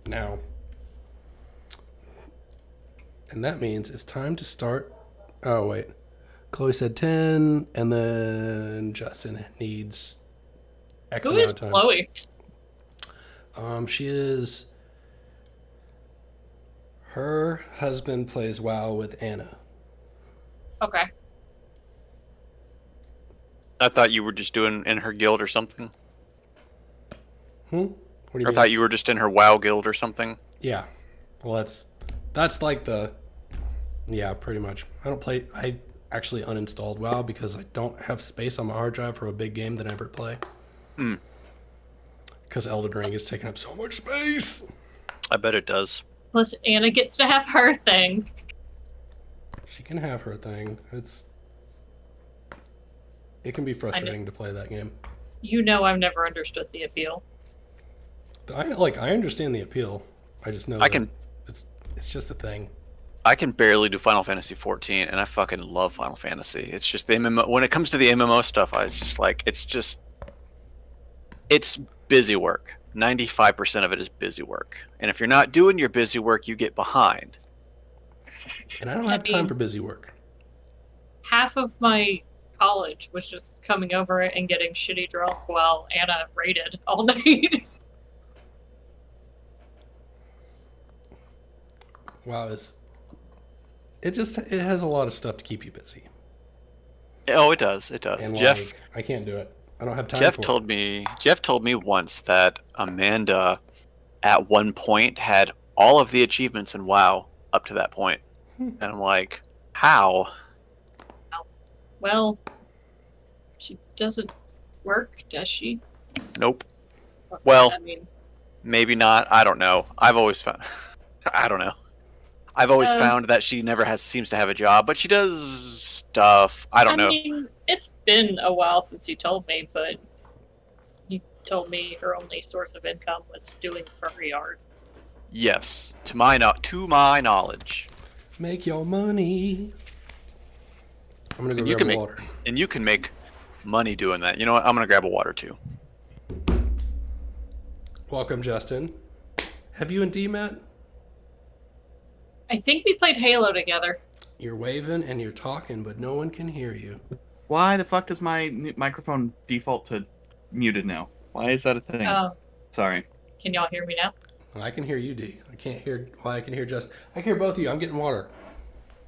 now. And that means it's time to start. Oh, wait. Chloe said 10, and then Justin needs X Who amount is of time. Chloe? She is. Her husband plays WoW with Anna. Okay. I thought you were just doing in her guild or something. What do you I mean? thought you were just in her WoW guild or something. Yeah. Well, that's like the. Yeah, pretty much. I don't play. I actually uninstalled WoW because I don't have space on my hard drive for a big game that I ever play. Because Elden Ring is taking up so much space. I bet it does. Plus, Anna gets to have her thing. She can have her thing. It can be frustrating to play that game. You know I've never understood the appeal. I understand the appeal. I just know it's just a thing. I can barely do Final Fantasy 14, and I fucking love Final Fantasy. It's just the MMO. When it comes to the MMO stuff, it's busy work. 95% of it is busy work, and if you're not doing your busy work, you get behind. And I don't have time for busy work. Half of my college was just coming over and getting shitty drunk while Anna raided all night. WoW it has a lot of stuff to keep you busy. Oh, it does. It does. And Jeff, I can't do it. I don't have time. Jeff for told it. me. Jeff told me once that Amanda, at one point, had all of the achievements in WoW up to that point, and I'm like, how? Well, she doesn't work, does she? Nope. Well, I mean, maybe not. I don't know. I've always found. I don't know. I've always found that she never seems to have a job, but she does stuff. I don't know. I mean, it's been a while since you told me, but you told me her only source of income was doing furry art. Yes, to my knowledge. Make your money. I'm gonna go grab water. And you can make money doing that. You know what? I'm gonna grab a water too. Welcome, Justin. Have you and D met? I think we played Halo together. You're waving and you're talking, but no one can hear you. Why the fuck does my microphone default to muted now? Why is that a thing? Sorry. Can y'all hear me now? I can hear you, D. I can't hear why I can hear Justin. I can hear both of you. I'm getting water.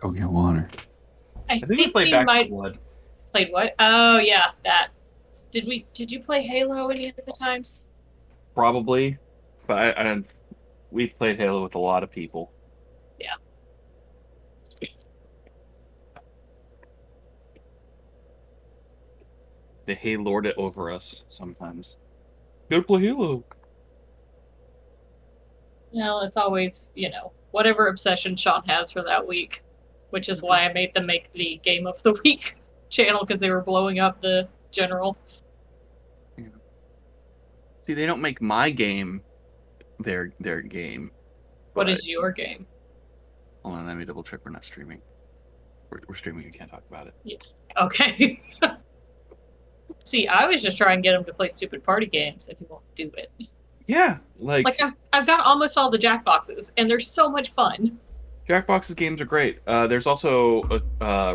Go get water. I think we played Back 4 Blood. Played what? Oh yeah, that. Did you play Halo any of the times? Probably, but we've played Halo with a lot of people. Yeah. They lord it over us sometimes. Gotta play Halo. Well, it's always, whatever obsession Sean has for that week, which is why I made them make the Game of the Week channel, because they were blowing up the general. Yeah. See, they don't make my game their game. What is your game? Hold on, let me double check. We're not streaming. We're streaming. We can't talk about it. Yeah. Okay. See, I was just trying to get him to play stupid party games, and he won't do it. Yeah, like I've got almost all the Jackboxes, and they're so much fun. Jackbox's games are great. There's also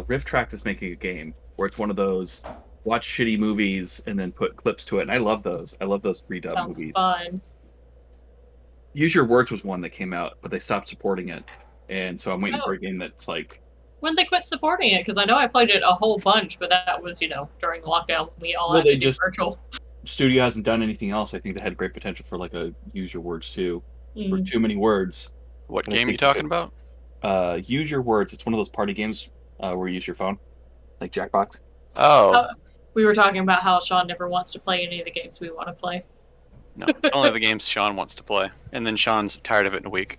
Rift Tract is making a game where it's one of those watch shitty movies and then put clips to it, and I love those. I love those redub Sounds movies. Fun. Use Your Words was one that came out, but they stopped supporting it, and so I'm waiting for a game that's like. When they quit supporting it, because I know I played it a whole bunch, but that was during the lockdown when we all had to do virtual. Studio hasn't done anything else. I think they had great potential for like a Use Your Words 2. For Too Many Words. What game are you talking about? Use Your Words. It's one of those party games where you use your phone, like Jackbox. Oh. We were talking about how Sean never wants to play any of the games we want to play. No, it's only the games Sean wants to play, and then Sean's tired of it in a week.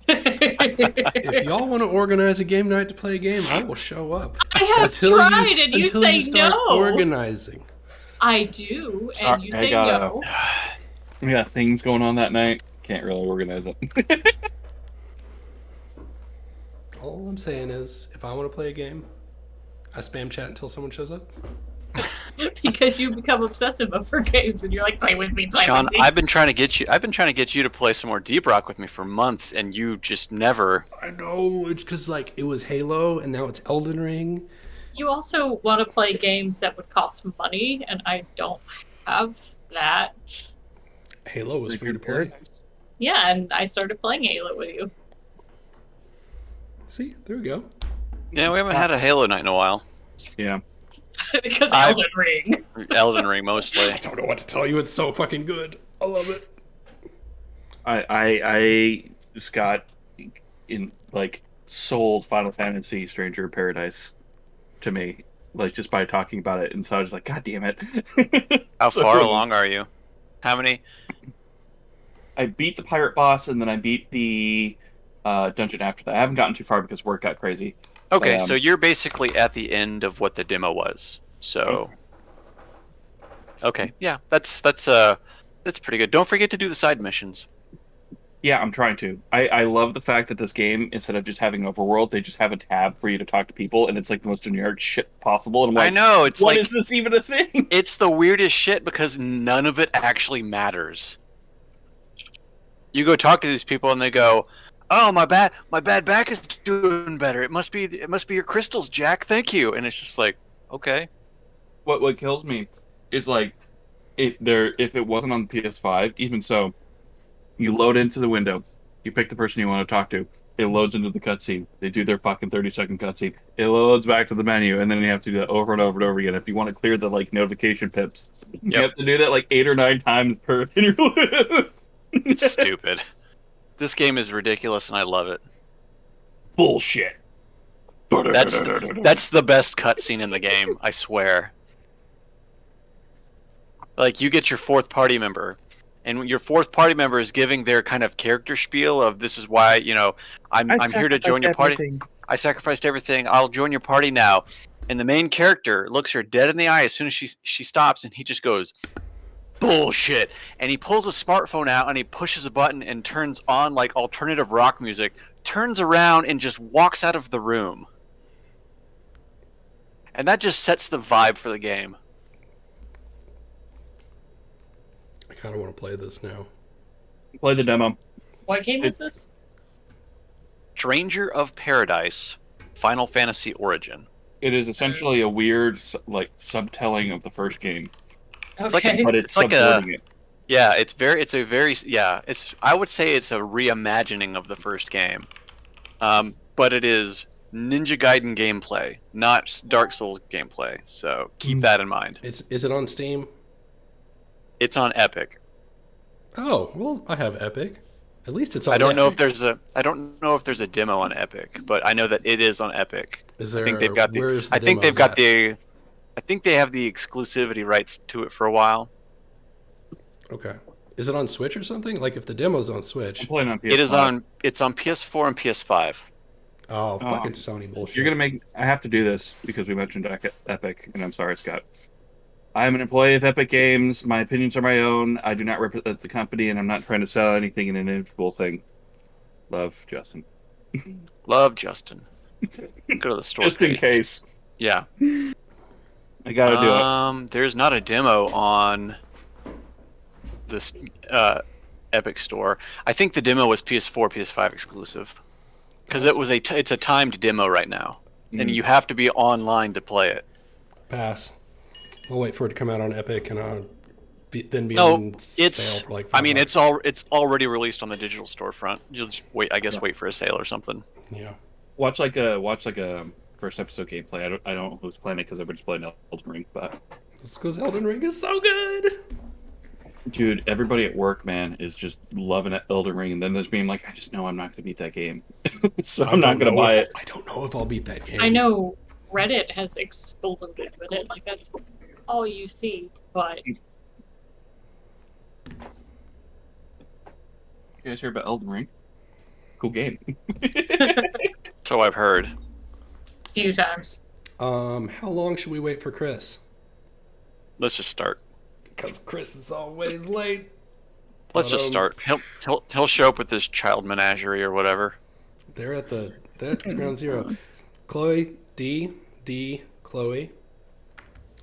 If y'all want to organize a game night to play a game, I will show up. I have tried, and you say you start no. Organizing. I do, and you say no. We got things going on that night. Can't really organize it. All I'm saying is, if I want to play a game, I spam chat until someone shows up. because you become obsessive over games and you're like, play with me, play Sean, with me. I've been trying to get you to play some more Deep Rock with me for months, and you just never. I know, it's because, like, it was Halo, and now it's Elden Ring. You also want to play games that would cost money, and I don't have that. Halo was free to play. Yeah, and I started playing Halo with you. See, there we go. Yeah, we haven't had a Halo night in a while. Yeah. Because I- Elden Ring. Elden Ring mostly. I don't know what to tell you. It's so fucking good. I love it. I just got sold Final Fantasy Stranger in Paradise to me, like just by talking about it, and so I was like, God damn it. How far along are you? How many? I beat the pirate boss, and then I beat the dungeon after that. I haven't gotten too far because work got crazy. Okay, so you're basically at the end of what the demo was. So, okay, yeah, that's pretty good. Don't forget to do the side missions. Yeah, I'm trying to. I love the fact that this game, instead of just having an overworld, they just have a tab for you to talk to people, and it's like the most generic shit possible. And I'm like, I know it's what like is this even a thing? it's the weirdest shit because none of it actually matters. You go talk to these people, and they go, "Oh, my bad back is doing better. It must be your crystals, Jack. Thank you." And it's just like, okay. What kills me is like if it wasn't on the PS5, even so, you load into the window, you pick the person you want to talk to, it loads into the cutscene. They do their fucking 30-second cutscene. It loads back to the menu, and then you have to do that over and over and over again. If you want to clear the like notification pips, you have to do that like 8 or 9 times per interlude. It's stupid. This game is ridiculous, and I love it. Bullshit. That's the best cutscene in the game. I swear. Like, you get your fourth party member, and your fourth party member is giving their kind of character spiel of, this is why, I'm here to join your party. I sacrificed everything. I'll join your party now. And the main character looks her dead in the eye as soon as she stops, and he just goes, bullshit. And he pulls a smartphone out, and he pushes a button and turns on, like, alternative rock music, turns around, and just walks out of the room. And that just sets the vibe for the game. I kind of want to play this now. Play the demo. What game is this? Stranger of Paradise, Final Fantasy Origin. It is essentially a weird like subtelling of the first game, Okay. but it's like subverting it. Yeah, I would say it's a reimagining of the first game. But it is Ninja Gaiden gameplay, not Dark Souls gameplay. So keep that in mind. Is it on Steam? It's on Epic. Oh, well, I have Epic. At least it's on I don't know Epic. if there's a demo on Epic, but I know that it is on Epic. Is there? I think they've got the. Where is the I think they've demos got at? the. I think they have the exclusivity rights to it for a while. Okay. Is it on Switch or something? Like if the demo's on I'm Switch. playing on PS5. It is on. It's on PS4 and PS5. Oh, fucking Sony bullshit. You're gonna make. I have to do this because we mentioned Epic, and I'm sorry, Scott. I am an employee of Epic Games. My opinions are my own. I do not represent the company, and I'm not trying to sell anything in an individual thing. Love, Justin. Love Justin. Go to the store. Just in page. case. Yeah. I gotta do it. There's not a demo on this Epic Store. I think the demo was PS4, PS5 exclusive, because it's a timed demo right now, and you have to be online to play it. Pass. I'll wait for it to come out on Epic and then be No, on sale for like $5. I mean, it's already released on the digital storefront. You'll just wait. I guess wait for a sale or something. Yeah. Watch like a first episode gameplay. I don't know who's playing it because I've been just playing Elden Ring, but It's because Elden Ring is so good. dude, everybody at work, man, is just loving Elden Ring, and then there's being like, I just know I'm not gonna beat that game, so I'm not gonna buy it. I don't know if I'll beat that game. I know Reddit has exploded with it. Like, that's all you see. But You guys hear about Elden Ring? Cool game. So I've heard. a few times. How long should we wait for Chris? Let's just start. Because Chris is always late. Let's just start. He'll show up with his child menagerie or whatever. They're at ground zero. Chloe, Chloe.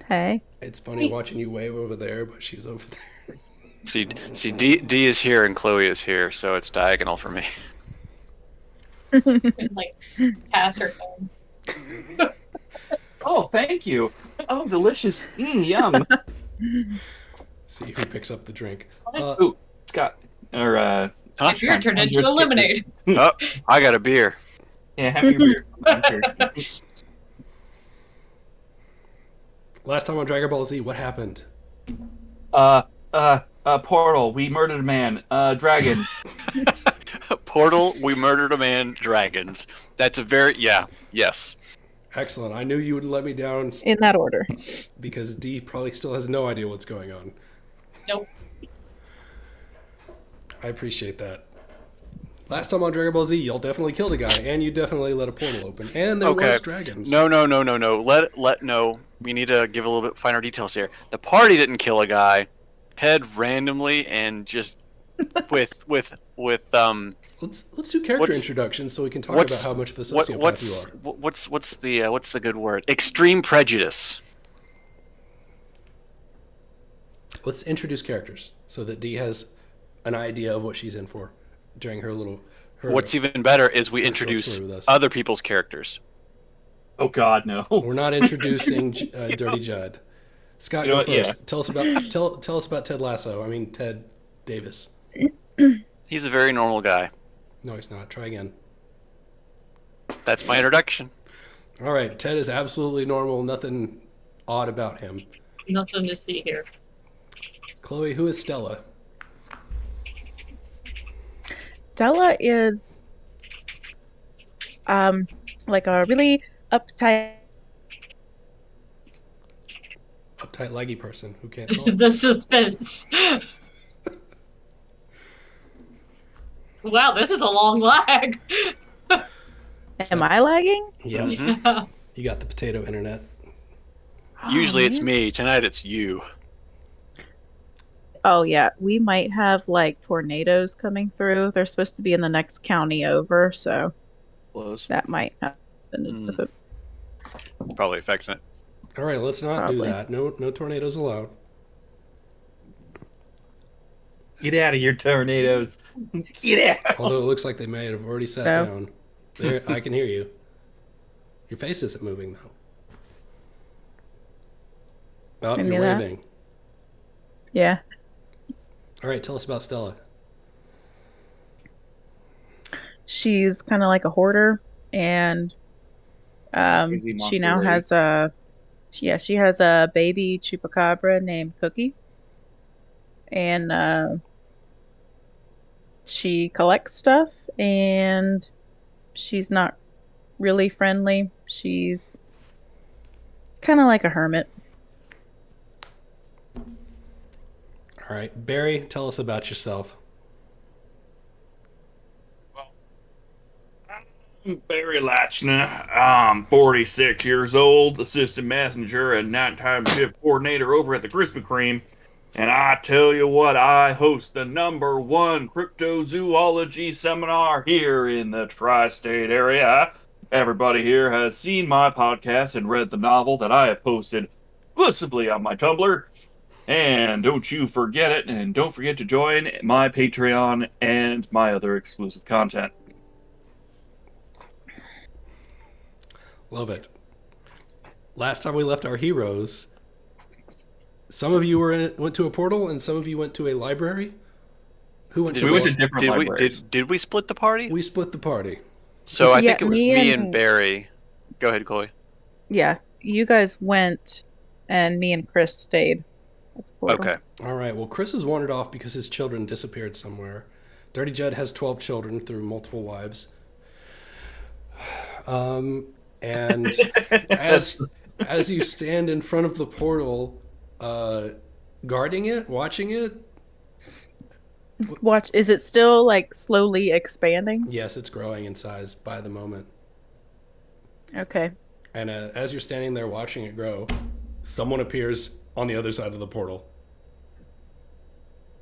Hey. It's funny watching you wave over there, but she's over there. See, D is here and Chloe is here, so it's diagonal for me. And, like, pass her phones. Oh, thank you. Oh, delicious. Yum. See who picks up the drink. Ooh, Scott. Or, Huh? If you're turned into a lemonade. Oh, I got a beer. Yeah, have your beer. Last time on Dragon Ball Z, what happened? Portal. We murdered a man. Dragon. Portal, we murdered a man, dragons. That's a very, yes. Excellent. I knew you would let me down In that order. because D probably still has no idea what's going on. Nope. I appreciate that. Last time on Dragon Ball Z, y'all definitely killed a guy, and you definitely let a portal open, and there Okay. was dragons. No. No. We need to give a little bit finer details here. The party didn't kill a guy. Ted randomly and just with Let's do character What's- introductions so we can talk about how much of a sociopath you are. what's the good word? Extreme prejudice. Let's introduce characters so that D has an idea of what she's in for during her little. What's even better is we virtual introduce tour with us. other people's characters. Oh, God, no. We're not introducing Dirty Judd. Scott, You know go what? first. Tell us about Ted Lasso. I mean Ted Davis. He's a very normal guy. No, he's not. Try again. That's my introduction. All right, Ted is absolutely normal. Nothing odd about him. Nothing to see here. Chloe, who is Stella? Stella is like a really uptight Leggy person who can't talk. The suspense. Wow, this is a long lag. Am I lagging? Yeah, Mhm. you got the potato internet. Usually it's man. me. Tonight it's you. Oh yeah, we might have like tornadoes coming through. They're supposed to be in the next county over, so Close. that might happen. Mm. Probably affecting it. All right, let's not Probably. do that. No tornadoes allowed. Get out of here, tornadoes. Get out. Although it looks like they may have already sat No. down. There, I can hear you. Your face isn't moving though. Oh, Can you're you hear that? waving. Yeah. All right, tell us about Stella. She's kind of like a hoarder, and Crazy she monster now lady. has she has a baby chupacabra named Cookie, and she collects stuff, and she's not really friendly. She's kind of like a hermit. All right, Barry, tell us about yourself. I'm Barry Latchner. I'm 46 years old, assistant messenger and nighttime shift coordinator over at the Krispy Kreme. And I tell you what, I host the #1 cryptozoology seminar here in the tri-state area. Everybody here has seen my podcast and read the novel that I have posted exclusively on my Tumblr. And don't you forget it, and don't forget to join my Patreon and my other exclusive content. Love it. Last time we left our heroes, some of you went to a portal, and some of you went to a library. Who went Did to? we went to what? different libraries. Did we split the party? We split the party. So I Yeah, think it was me me and- and Barry. Go ahead, Chloe. Yeah, you guys went, and me and Chris stayed at the portal. Okay. All right. Well, Chris has wandered off because his children disappeared somewhere. Dirty Judd has 12 children through multiple wives. And as you stand in front of the portal, guarding it, watching it, Watch, is it still like slowly expanding? yes, it's growing in size by the moment. Okay. And as you're standing there watching it grow, someone appears on the other side of the portal.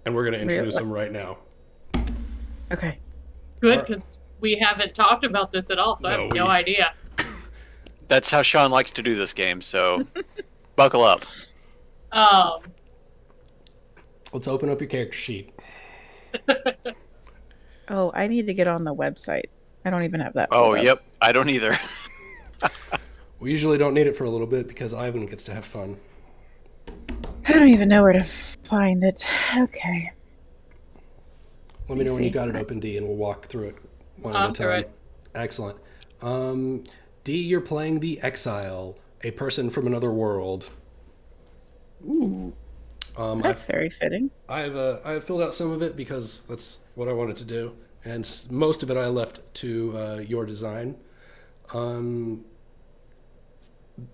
And we're going to introduce Really? him right now. Okay. Good, because we haven't talked about this at all, so I No, have no we- idea. That's how Sean likes to do this game. So Buckle up. Let's open up your character sheet. Oh, I need to get on the website. I don't even have that. Oh, pulled up. yep. I don't either. We usually don't need it for a little bit because Ivan gets to have fun. I don't even know where to find it. Okay. Let me know when you see. got it open, D, and we'll walk through it one at I'm a through time. it. Excellent. D, you're playing the Exile, a person from another world. Ooh, that's very fitting. I've filled out some of it because that's what I wanted to do, and most of it I left to your design.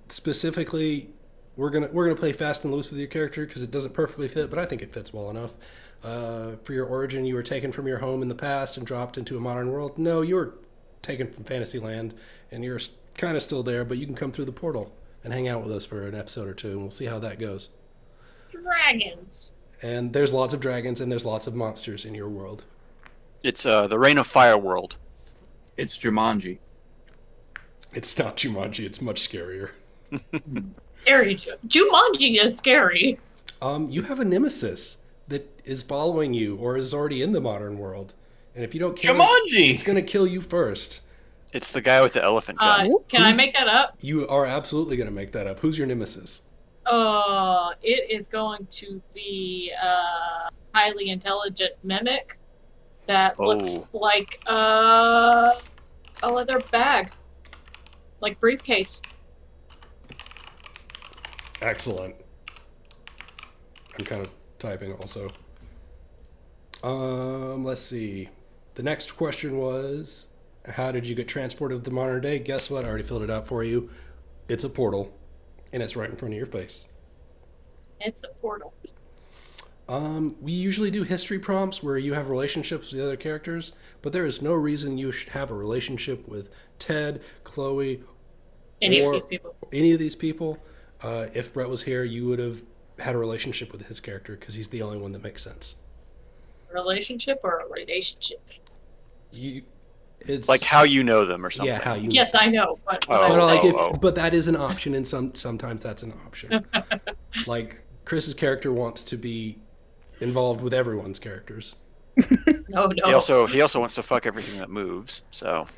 Specifically, we're gonna play fast and loose with your character because it doesn't perfectly fit, but I think it fits well enough. For your origin, you were taken from your home in the past and dropped into a modern world. No, you were taken from Fantasyland, and you're kind of still there, but you can come through the portal and hang out with us for an episode or two, and we'll see how that goes. Dragons. And there's lots of dragons and there's lots of monsters in your world. It's the Reign of Fire world. It's Jumanji. It's not Jumanji, it's much scarier. Scary. Jumanji is scary. You have a nemesis that is following you or is already in the modern world. And if you don't kill it, Jumanji! it's going to kill you first. It's the guy with the elephant gun. Can I make that up? You are absolutely going to make that up. Who's your nemesis? It is going to be a highly intelligent mimic that looks like a leather bag, like briefcase. Excellent. I'm kind of typing also. Let's see. The next question was, how did you get transported to the modern day? Guess what? I already filled it out for you. It's a portal, and it's right in front of your face. It's a portal. We usually do history prompts where you have relationships with the other characters, but there is no reason you should have a relationship with Ted, Chloe, Any or of these people. any of these people. If Brett was here, you would have had a relationship with his character because he's the only one that makes sense. Relationship or a relationship? It's Like how you know them or something. yeah, how you. Yes, I know, but But that is an option, and sometimes that's an option. Like Chris's character wants to be involved with everyone's characters. no. He also wants to fuck everything that moves. So,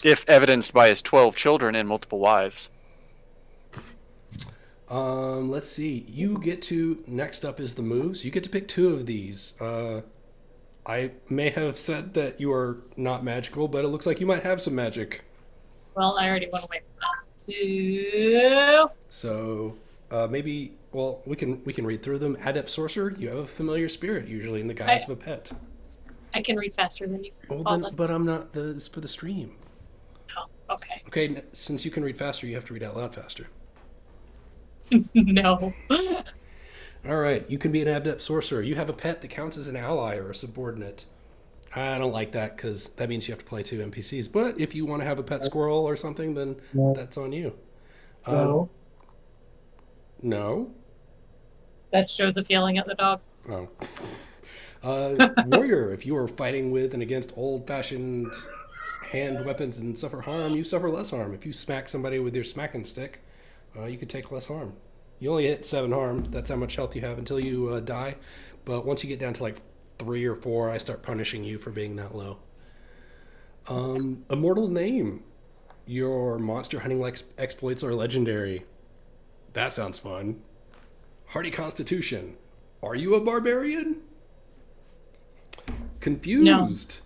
if evidenced by his 12 children and multiple wives. Let's see. You get to next up is the moves. You get to pick two of these. I may have said that you are not magical, but it looks like you might have some magic. Well, I already went away from that. So maybe we can read through them. Adept sorcerer, you have a familiar spirit, usually in the guise of a pet. I can read faster than you. Well, then, but I'm not. It's for the stream. Oh, okay. Okay, since you can read faster, you have to read out loud faster. No. All right, you can be an adept sorcerer. You have a pet that counts as an ally or a subordinate. I don't like that because that means you have to play two NPCs. But if you want to have a pet squirrel or something, then that's on you. No? That shows a feeling at the dog. Oh. Warrior, if you are fighting with and against old-fashioned hand weapons and suffer harm, you suffer less harm. If you smack somebody with your smacking stick, you can take less harm. You only hit 7 harm. That's how much health you have until you die. But once you get down to like 3 or 4, I start punishing you for being that low. Immortal name. Your monster hunting exploits are legendary. That sounds fun. Hardy constitution. Are you a barbarian? Confused.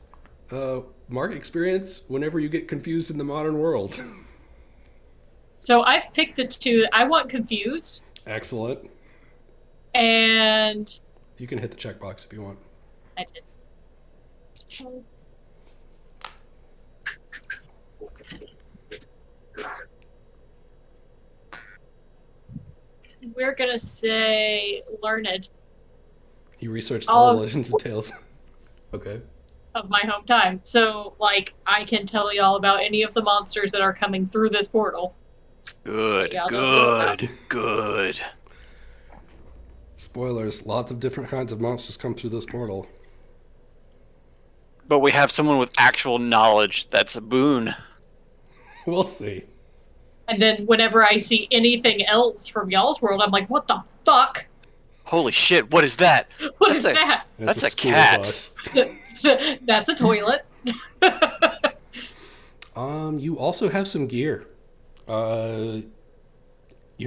Mark experience whenever you get confused in the modern world. So I've picked the two. I want confused. Excellent. And You can hit the checkbox if you want. I did. We're gonna say learned You researched all Legends and Tales. Okay. of my home time. So, like, I can tell you all about any of the monsters that are coming through this portal. Good, Yeah, good. Spoilers, lots of different kinds of monsters come through this portal. But we have someone with actual knowledge. That's a boon. We'll see. And then whenever I see anything else from y'all's world, I'm like, what the fuck? Holy shit! What is that? What That's is a- that? That's a school cat. bus. That's a toilet. You also have some gear. You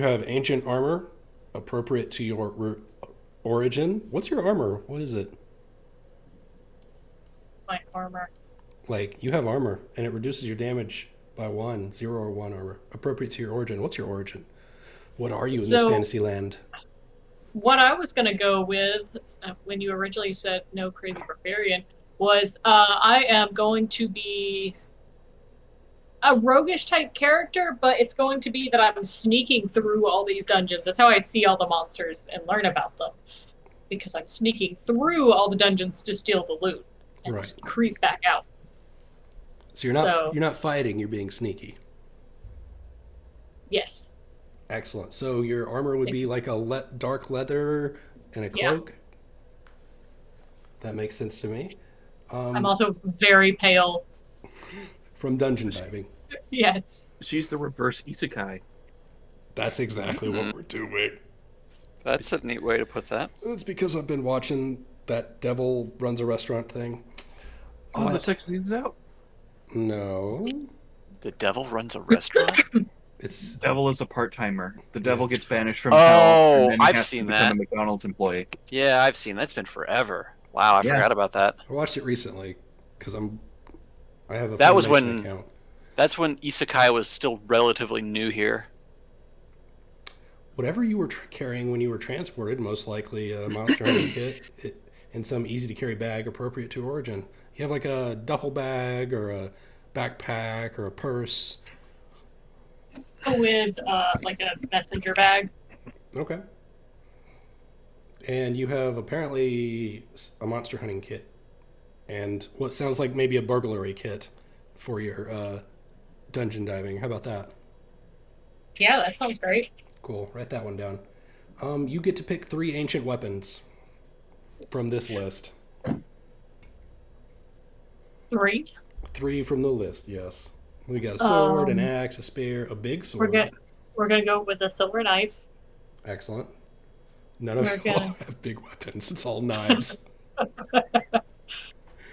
have ancient armor, appropriate to your origin. What's your armor? What is it? My armor. Like, you have armor, and it reduces your damage by 1, 0 or 1 armor. Appropriate to your origin. What's your origin? What are you in this So- fantasy land? What I was gonna go with when you originally said no crazy barbarian was I am going to be a roguish type character, but it's going to be that I'm sneaking through all these dungeons. That's how I see all the monsters and learn about them, because I'm sneaking through all the dungeons to steal the loot and Right. creep back out. So you're not fighting, you're being sneaky. Yes. Excellent. So your armor would be like a dark leather and a Yeah. cloak? That makes sense to me. I'm also very pale. From dungeon diving. Yes. She's the reverse isekai. That's exactly what we're doing. That's a neat way to put that. It's because I've been watching that Devil Runs a Restaurant thing. Oh, the sex scene's out. No. The devil runs a restaurant. It's Devil is a part timer. The devil gets banished from Oh, hell. And then he I've has seen to become that. a McDonald's employee. Yeah, I've seen that's been forever. Wow, I Yeah. forgot about that. I watched it recently because I have a That was Funimation when- account. That's when Isekai was still relatively new here. Whatever you were carrying when you were transported, most likely a monster hunting kit in some easy to carry bag appropriate to origin. You have like a duffel bag or a backpack or a purse. With like a messenger bag. Okay. And you have apparently a monster hunting kit and what sounds like maybe a burglary kit for your dungeon diving. How about that? Yeah, that sounds great. Cool. Write that one down. You get to pick 3 ancient weapons from this list. 3. 3 from the list, yes. We got a sword, an axe, a spear, a big sword. We're gonna go with a silver knife. Excellent. None of We're you all gonna- have big weapons. It's all knives.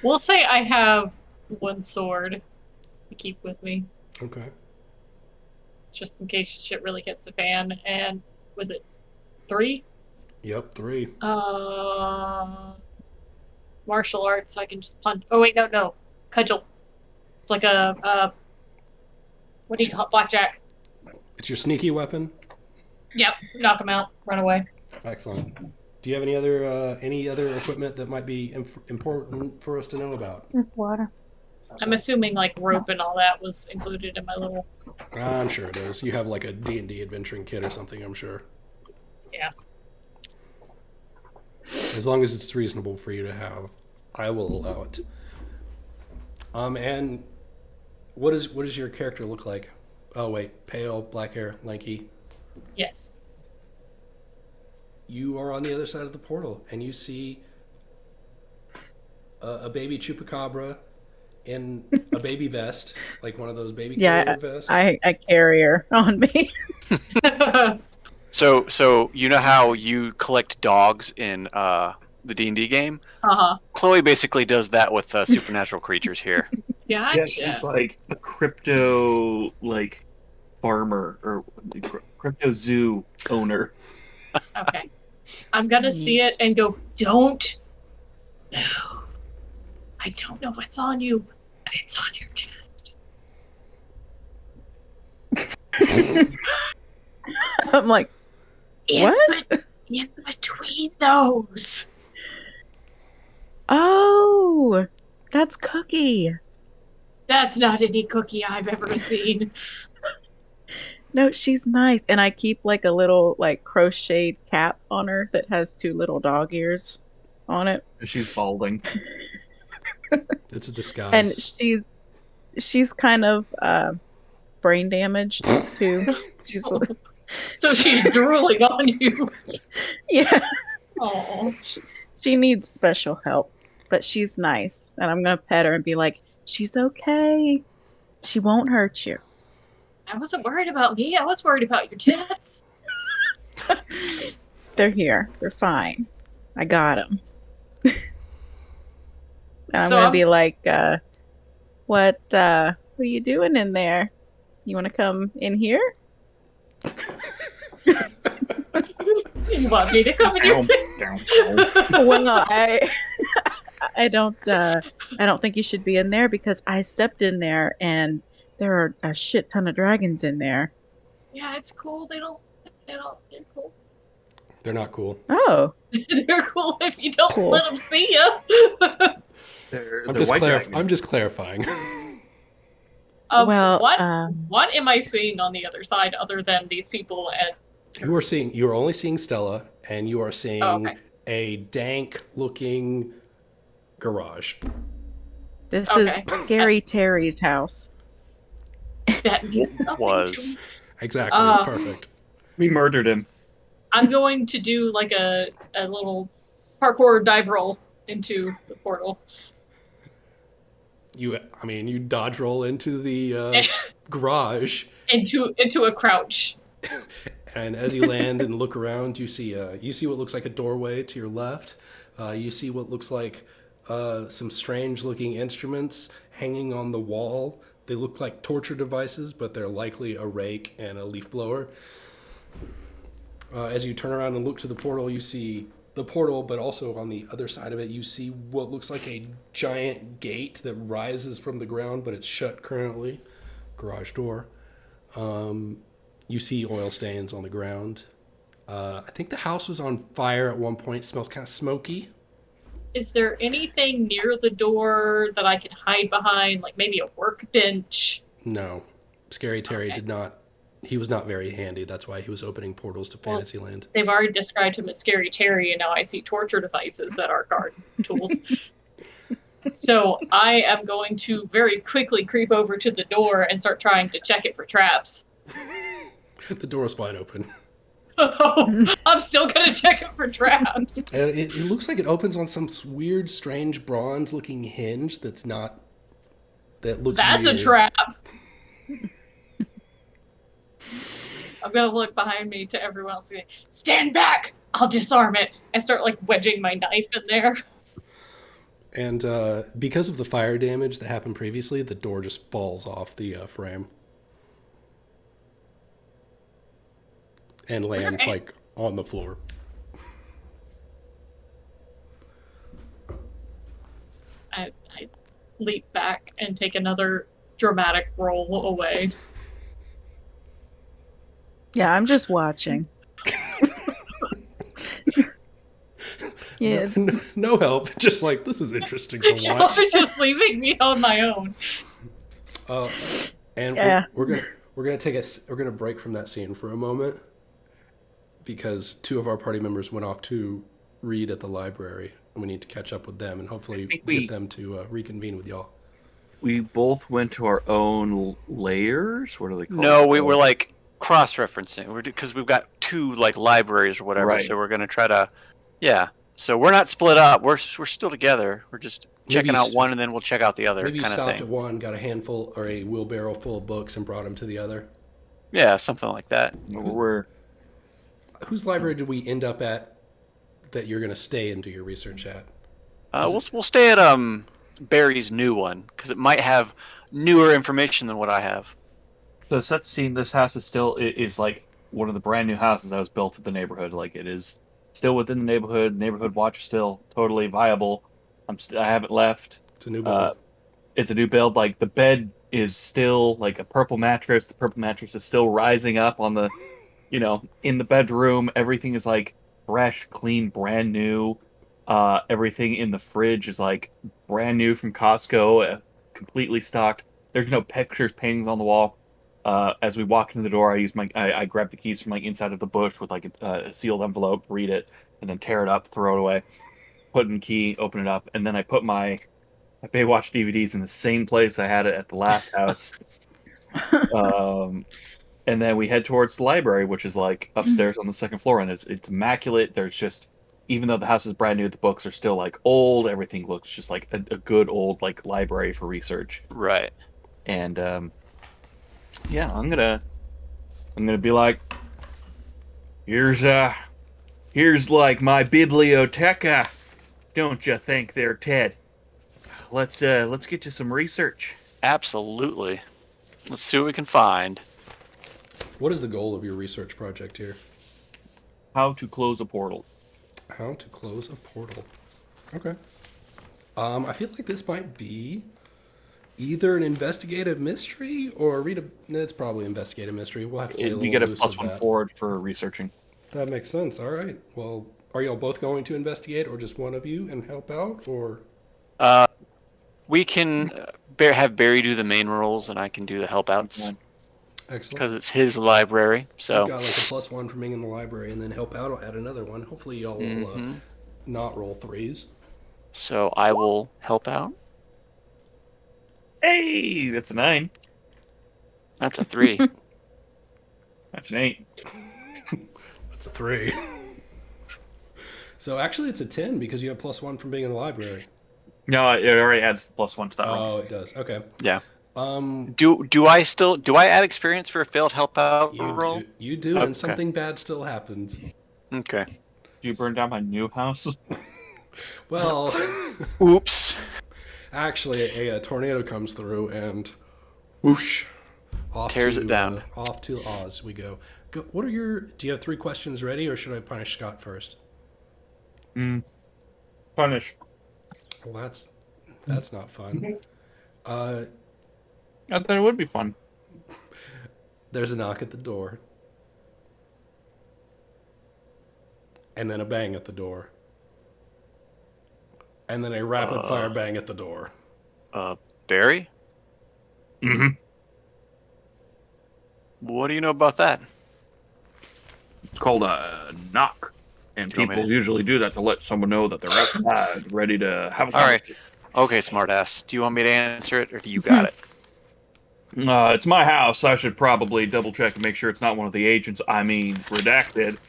We'll say I have 1 sword to keep with me, Okay. just in case shit really hits the fan. And was it 3? Yep, 3. Martial arts, so I can just punch. Oh wait, no, cudgel. It's like a what do you call it? Blackjack. It's your sneaky weapon. Yep, knock him out, run away. Excellent. Do you have any other equipment that might be important for us to know about? It's water. I'm assuming like rope and all that was included in my little. I'm sure it is. You have like a D&D adventuring kit or something, I'm sure. Yeah. As long as it's reasonable for you to have, I will allow it. And what does your character look like? Oh wait, pale, black hair, lanky. Yes. You are on the other side of the portal, and you see a baby chupacabra in a baby vest, like one of those baby carrier vests. I carry her on me. So you know how you collect dogs in the D&D game? Uh-huh. Chloe basically does that with supernatural creatures here. Yeah. Yeah, she's like a crypto farmer or crypto zoo owner. Okay. I'm gonna see it and go, don't move. I don't know what's on you, but it's on your chest. I'm like, what? In between those. Oh, that's Cookie. That's not any cookie I've ever seen. No, she's nice. And I keep like a little like crocheted cap on her that has 2 little dog ears on it. She's balding. It's a disguise. And she's kind of brain damaged too. She's So she's drooling on you. yeah, Oh. she needs special help, but she's nice. And I'm gonna pet her and be like, she's okay. She won't hurt you. I wasn't worried about me. I was worried about your tits. They're here. They're fine. I got them. And I'm So gonna I'm- be like, what are you doing in there? You want to come in here? You want me to come in your Well, I don't think you should be in there because I stepped in there and there are a shit ton of dragons in there. Yeah, it's cool. They're cool. They're not cool. Oh, They're cool if you don't Cool. let them see you. I'm just clarifying. well, What am I seeing on the other side other than these people and You are only seeing Stella, and you are seeing okay. a dank-looking garage. this Okay. is Scary Terry's house. That means nothing Was. to me. Exactly. It's perfect. We murdered him. I'm going to do like a little parkour dive roll into the portal. You dodge roll into the garage, Into a crouch. and as you land and look around, you see what looks like a doorway to your left. You see what looks like some strange-looking instruments hanging on the wall. They look like torture devices, but they're likely a rake and a leaf blower. As you turn around and look to the portal, you see the portal, but also on the other side of it, you see what looks like a giant gate that rises from the ground, but it's shut currently. Garage door. You see oil stains on the ground. I think the house was on fire at one point. It smells kind of smoky. Is there anything near the door that I can hide behind, like maybe a workbench? No. Scary Terry Okay. He was not very handy. That's why he was opening portals to Well, Fantasyland. They've already described him as Scary Terry, and now I see torture devices that are garden tools. So I am going to very quickly creep over to the door and start trying to check it for traps. The door is wide open. I'm still gonna check it for traps. And it looks like it opens on some weird, strange bronze-looking hinge that looks That's weird. a trap. I'm gonna look behind me to everyone else and say, stand back! I'll disarm it and start like wedging my knife in there. And because of the fire damage that happened previously, the door just falls off the frame. And lands Okay. like on the floor. I leap back and take another dramatic roll away. Yeah, I'm just watching. Yeah, No help. Just like, this is interesting to Y'all watch. are just leaving me on my own. And Yeah. we're gonna break from that scene for a moment because two of our party members went off to read at the library, and we need to catch up with them and hopefully get them to reconvene with y'all. We both went to our own layers. What are they called? No, we were like cross-referencing. Because we've got two like libraries or whatever. Right. So we're gonna try to, yeah. So we're not split up. We're still together. We're just checking Maybe out one and then we'll check out the other Maybe you kind of stopped thing. at one, got a handful or a wheelbarrow full of books, and brought them to the other. Yeah, something like that. We're Whose library did we end up at that you're going to stay and do your research at? We'll stay at Barry's new one because it might have newer information than what I have. so set the scene. This house is like one of the brand new houses that was built in the neighborhood. Like it is still within the neighborhood. Neighborhood watch is still totally viable. I haven't left. It's a new build. It's a new build. Like the bed is still like a purple mattress. The purple mattress is still rising up on the, in the bedroom. Everything is like fresh, clean, brand new. Everything in the fridge is like brand new from Costco, completely stocked. There's no pictures, paintings on the wall. As we walk into the door, I grab the keys from like inside of the bush with like a sealed envelope, read it, and then tear it up, throw it away, put in the key, open it up, and then I put my Baywatch DVDs in the same place I had it at the last house. And then we head towards the library, which is like upstairs on the second floor, and it's immaculate. There's just, even though the house is brand new, the books are still like old. Everything looks just like a good old like library for research. Right. And Yeah, I'm gonna be like, here's like my biblioteca, don't you think there, Ted? Let's get to some research. Absolutely. Let's see what we can find. What is the goal of your research project here? How to close a portal. How to close a portal. Okay. I feel like this might be either an investigative mystery or read a. It's probably investigative mystery. We'll have to play a You get a loose plus with one that. forward for researching. That makes sense. All right. Well, are y'all both going to investigate, or just one of you and help out, or? We can have Barry do the main roles, and I can do the help outs Excellent. because it's his library. I've So got like a +1 for being in the library, and then help out. I'll add another one. Hopefully, y'all will not roll 3s. so I will help out. Hey, that's a 9. That's a 3. That's an 8. That's a 3. So actually, it's a 10 because you have +1 from being in the library. No, it already adds +1 to that roll. Oh, it does. Okay. Yeah. Do I add experience for a failed help out roll? You do, Okay. and something bad still happens. Okay. Did you burn down my new house? Well, Oops. actually, a tornado comes through and whoosh, off Tears to, it down. Off to Oz we go. What are your? Do you have 3 questions ready, or should I punish Scott first? Punish. Well, that's not fun. I thought it would be fun. There's a knock at the door, and then a bang at the door, and then a rapid fire bang at the door. Barry? Mm-hmm. What do you know about that? It's called a knock. And Do you want me people to- usually do that to let someone know that they're outside, ready to have a All right. conversation. Okay, smartass. Do you want me to answer it, or do you got it? It's my house. I should probably double check and make sure it's not one of the agents. I mean, redacted.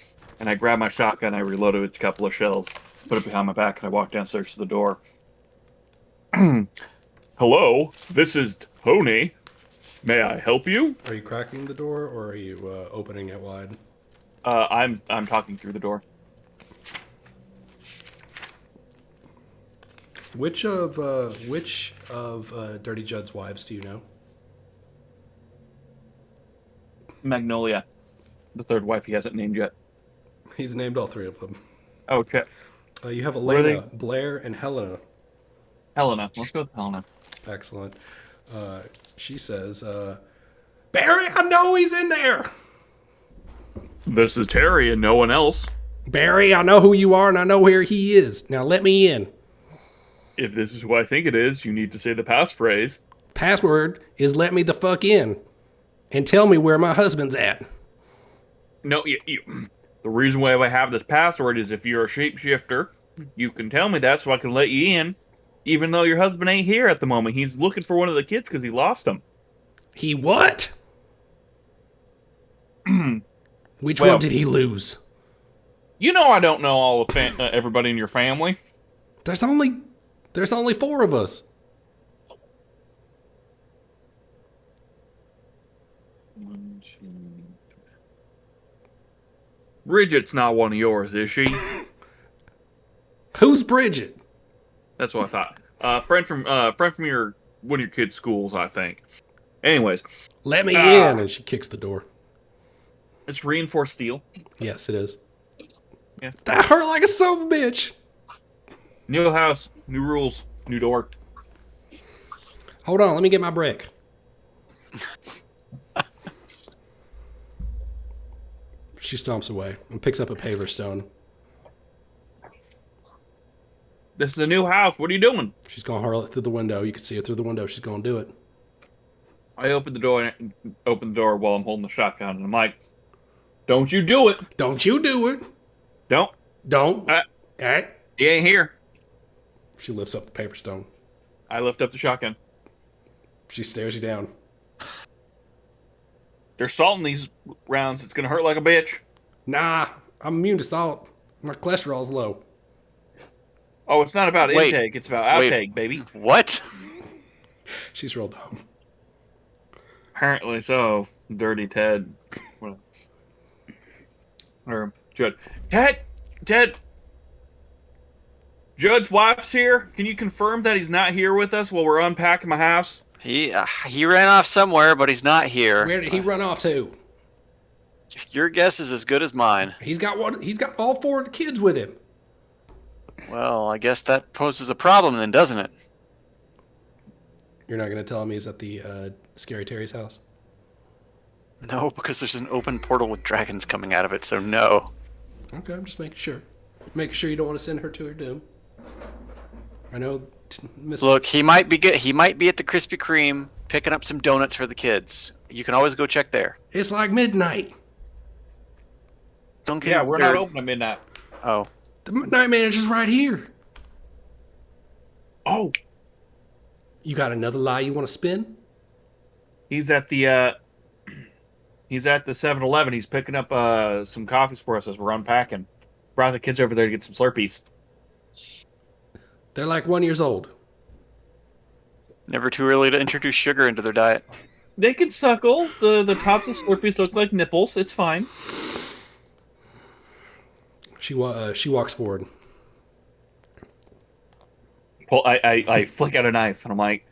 And I grabbed my shotgun, I reloaded with a couple of shells, put it behind my back, and I walked downstairs to the door. Hello, this is Tony. May I help you? Are you cracking the door, or are you opening it wide? I'm talking through the door. Which of Dirty Judd's wives do you know? Magnolia, the third wife he hasn't named yet. He's named all 3 of them. Oh, shit. You have are Elena, Blair, and Helena. Helena. Let's go with Helena. Excellent. She says, Barry, I know he's in there. This is Terry and no one else. Barry, I know who you are, and I know where he is. Now let me in. If this is who I think it is, you need to say the passphrase. Password is let me the fuck in. And tell me where my husband's at. No, the reason why I have this password is if you're a shapeshifter, you can tell me that so I can let you in, even though your husband ain't here at the moment. He's looking for one of the kids because he lost them. He what? Which Well- one did he lose? You know I don't know all of everybody in your family. There's only 4 of us. Bridget's not one of yours, is she? Who's Bridget? That's what I thought. Friend from your one of your kids' schools, I think. Anyways, Let me in. And she kicks the door. it's reinforced steel. Yes, it is. Yeah. That hurt like a son of a bitch. New house, new rules, new door. Hold on, let me get my brick. She stomps away and picks up a paver stone. This is a new house. What are you doing? She's gonna hurl it through the window. You can see it through the window. She's gonna do it. I open the door while I'm holding the shotgun, and I'm like, "Don't you do it! Don't you do it. Don't! Don't. Uh, Alright. He ain't here." She lifts up the paver stone. I lift up the shotgun. She stares you down. There's salt in these rounds. It's gonna hurt like a bitch. Nah, I'm immune to salt. My cholesterol's low. Oh, it's not about Wait. intake. It's about Wait. outtake, baby. What? She's real dumb. Apparently so. Dirty Ted. Or Judge. Ted! Judge wife's here. Can you confirm that he's not here with us while we're unpacking my house? He ran off somewhere, but he's not here. Where did he run off to? Your guess is as good as mine. He's got all 4 kids with him. Well, I guess that poses a problem then, doesn't it? You're not going to tell him he's at the Scary Terry's house? No, because there's an open portal with dragons coming out of it, so no. Okay, I'm just making sure. Making sure you don't want to send her to her doom. I know, Miss. Look, he might be at the Krispy Kreme picking up some donuts for the kids. You can always go check there. It's like midnight. Don't get Yeah, we're not open at midnight. Oh, The night manager's right here. Oh, You got another lie you want to spin? he's at the 7-Eleven. He's picking up some coffees for us as we're unpacking. Brought the kids over there to get some Slurpees. They're like 1 year old. never too early to introduce sugar into their diet. They can suckle. The tops of Slurpees look like nipples. It's fine. She walks forward. I flick out a knife and I'm like,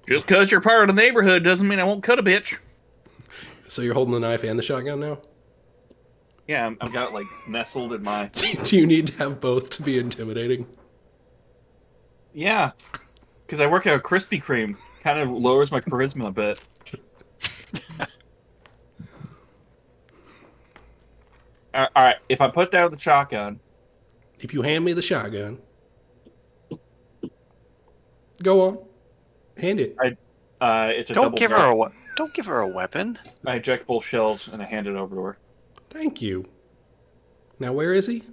just because you're part of the neighborhood doesn't mean I won't cut a bitch. So you're holding the knife and the shotgun now? Yeah, I've got it like nestled in my. Do you need to have both to be intimidating? Yeah, because I work at a Krispy Kreme. Kind of lowers my charisma a bit. All right, if I put down the shotgun, If you hand me the shotgun, go on, hand it. it's a Don't double give barrel. her don't give her a weapon. I eject both shells and I hand it over to her. Thank you. Now where is he?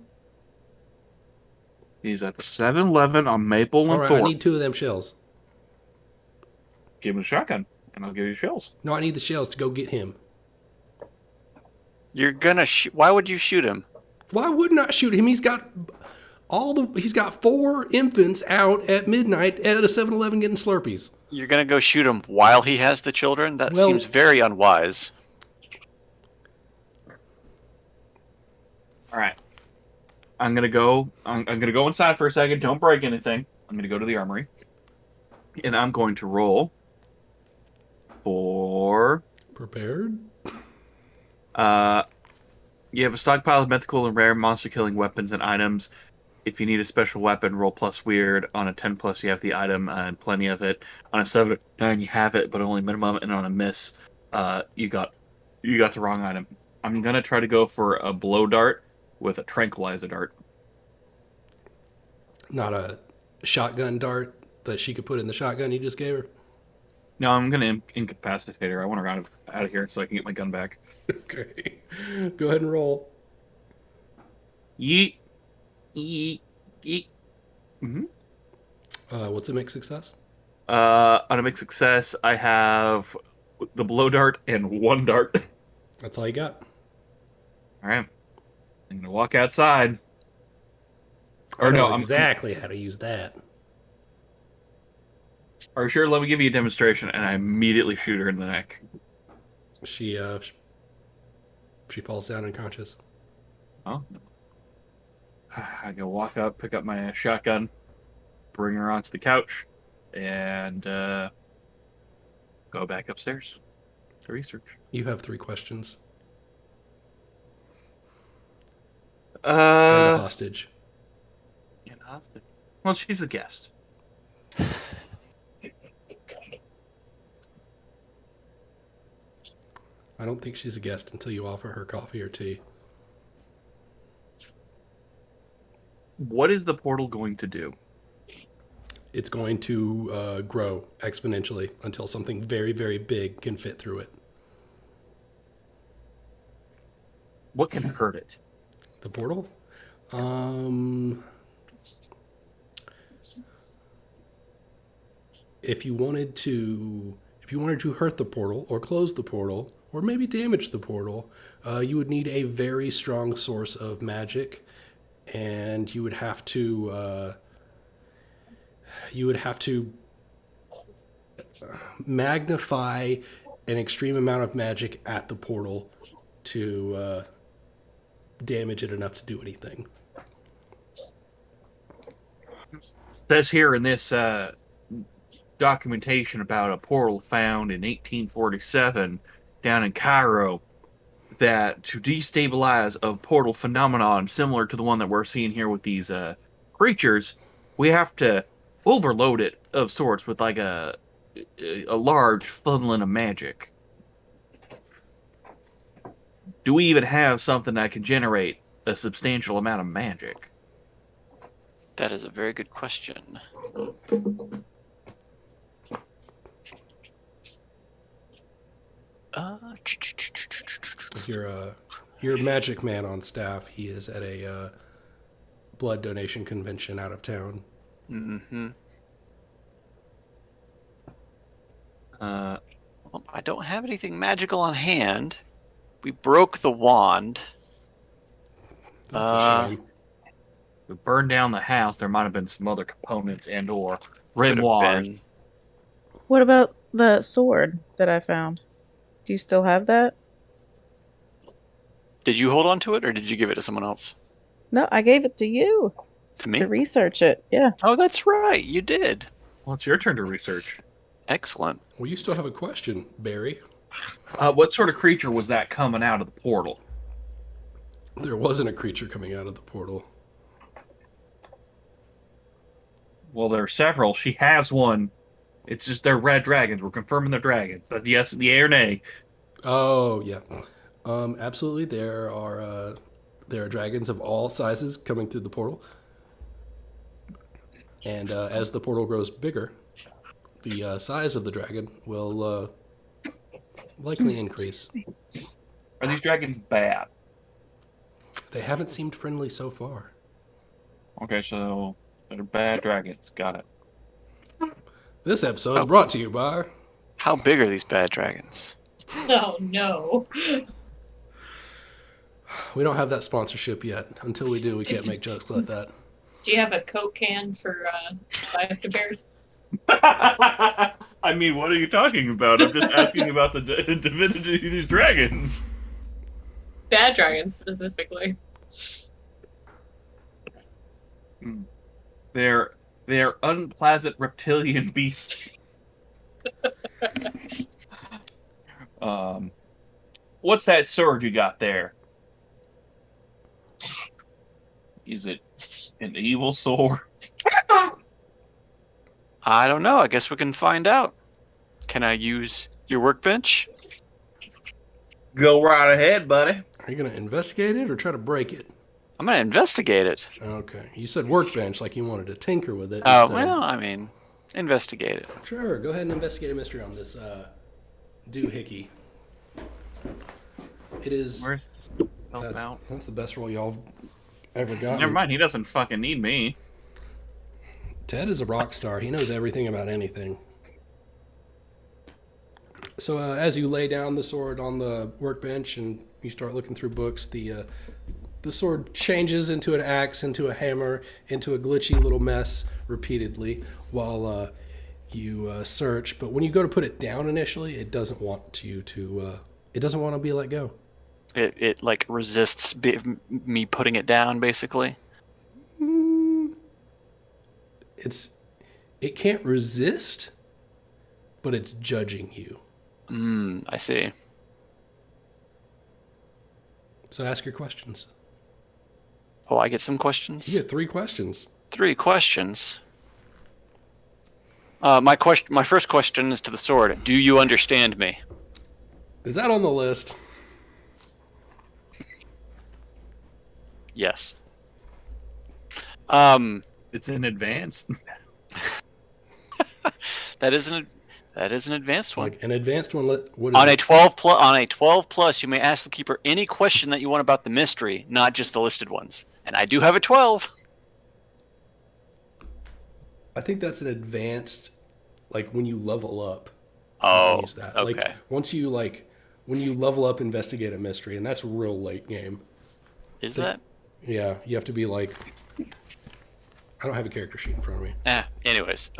He's at the 7-Eleven on Maple and All right, I Thorpe. need 2 of them shells. Give him a shotgun, and I'll give you shells. No, I need the shells to go get him. You're gonna why would you shoot him? Why wouldn't I shoot him? He's got 4 infants out at midnight at a 7-Eleven getting Slurpees. You're gonna go shoot him while he has the children? That Well- seems very unwise. All right. I'm gonna go inside for a second. Don't break anything. I'm gonna go to the armory, and I'm going to roll for. Prepared? You have a stockpile of mythical and rare monster-killing weapons and items. If you need a special weapon, roll plus weird. On a 10+, you have the item and plenty of it. On a 7 9, you have it, but only minimum. And on a miss, you got the wrong item. I'm gonna try to go for a blow dart with a tranquilizer dart. Not a shotgun dart that she could put in the shotgun you just gave her? No, I'm gonna incapacitate her. I want her out of here so I can get my gun back. Okay. Go ahead and roll. Yeet, yeet, yeet. What's a mixed success? On a mixed success, I have the blow dart and 1 dart. That's all you got. All right, I'm gonna walk outside. I Or no, know I'm exactly how to use that. Are you sure? Let me give you a demonstration, and I immediately shoot her in the neck. She falls down unconscious. Oh. I go walk up, pick up my shotgun, bring her onto the couch, and go back upstairs to research. You have 3 questions. And a hostage. And hostage. Well, she's a guest. I don't think she's a guest until you offer her coffee or tea. What is the portal going to do? It's going to grow exponentially until something very, very big can fit through it. What can hurt it? The portal? If you wanted to hurt the portal or close the portal or maybe damage the portal, you would need a very strong source of magic, and you would have to magnify an extreme amount of magic at the portal to damage it enough to do anything. Says here in this documentation about a portal found in 1847 down in Cairo that to destabilize a portal phenomenon similar to the one that we're seeing here with these creatures, we have to overload it of sorts with like a large funneling of magic. Do we even have something that can generate a substantial amount of magic? That is a very good question. Your magic man on staff, he is at a blood donation convention out of town. Mm-hmm. Well, I don't have anything magical on hand. We broke the wand. That's a shame. We burned down the house. There might have been some other components and or Could have grimoires. been. What about the sword that I found? Do you still have that? Did you hold on to it, or did you give it to someone else? No, I gave it to you To me? to research it. Yeah. Oh, that's right. You did. Well, it's your turn to research. Excellent. Well, you still have a question, Barry. What sort of creature was that coming out of the portal? There wasn't a creature coming out of the portal. Well, there are several. She has one. It's just they're red dragons. We're confirming they're dragons. Yes, the yay or nay. Oh yeah, absolutely. There are dragons of all sizes coming through the portal, and as the portal grows bigger, the size of the dragon will likely increase. Are these dragons bad? They haven't seemed friendly so far. Okay, so they're bad dragons. Got it. This episode is brought to you by. How big are these bad dragons? Oh no. We don't have that sponsorship yet. Until we do, we can't make jokes like that. Do you have a Coke can for Alaska Bears? I mean, what are you talking about? I'm just asking about the divinity of these dragons. Bad dragons specifically. They're unpleasant reptilian beasts. What's that sword you got there? Is it an evil sword? I don't know. I guess we can find out. Can I use your workbench? Go right ahead, buddy. Are you going to investigate it or try to break it? I'm going to investigate it. Okay. You said workbench like you wanted to tinker with it. Oh, instead of- well, I mean, investigate it. Sure. Go ahead and investigate a mystery on this doohickey. It is. Where's help out? That's the best roll y'all ever got. Never mind, he doesn't fucking need me. Ted is a rock star. He knows everything about anything. So as you lay down the sword on the workbench and you start looking through books, the sword changes into an axe, into a hammer, into a glitchy little mess repeatedly while you search. But when you go to put it down initially, it doesn't want you to. It doesn't want to be let go. It like resists me putting it down, basically. It can't resist, but it's judging you. I see. So ask your questions. Oh, I get some questions? You get 3 questions. 3 questions. My first question is to the sword. Do you understand me? Is that on the list? Yes. It's in advance. That is an advanced one. Like an advanced one. What is On it? a 12 plus, you may ask the keeper any question that you want about the mystery, not just the listed ones. And I do have a 12. I think that's an advanced, like when you level up. you Oh, can use that. okay. Like when you level up, investigate a mystery, and that's real late game. Is that? Yeah, you have to be like. I don't have a character sheet in front of me. Anyways,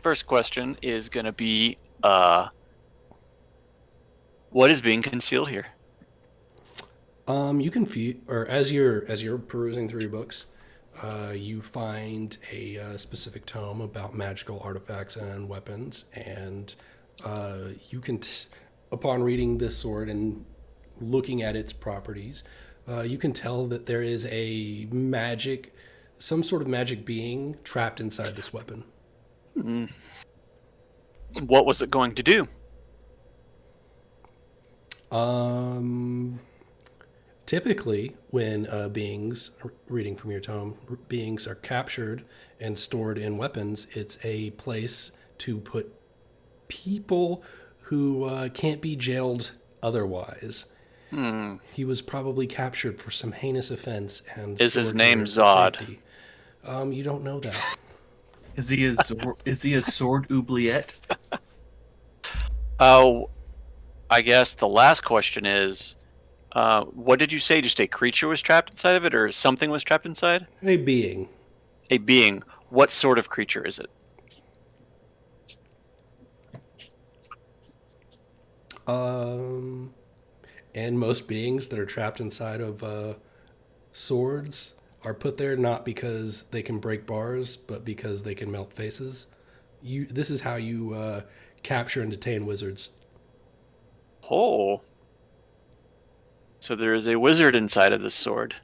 first question is gonna be What is being concealed here? You can or as you're perusing through your books, you find a specific tome about magical artifacts and weapons, and you can, upon reading this sword and looking at its properties, you can tell that there is some sort of magic being trapped inside this weapon. What was it going to do? Typically, when beings, reading from your tome, beings are captured and stored in weapons, it's a place to put people who can't be jailed otherwise. He was probably captured for some heinous offense and Is his stored name here for Zod? safety. You don't know that. Is he a sword oubliette? Oh, I guess the last question is, what did you say? Just a creature was trapped inside of it, or something was trapped inside? A being. A being. What sort of creature is it? And most beings that are trapped inside of swords are put there not because they can break bars, but because they can melt faces. This is how you capture and detain wizards. Oh. So there is a wizard inside of this sword.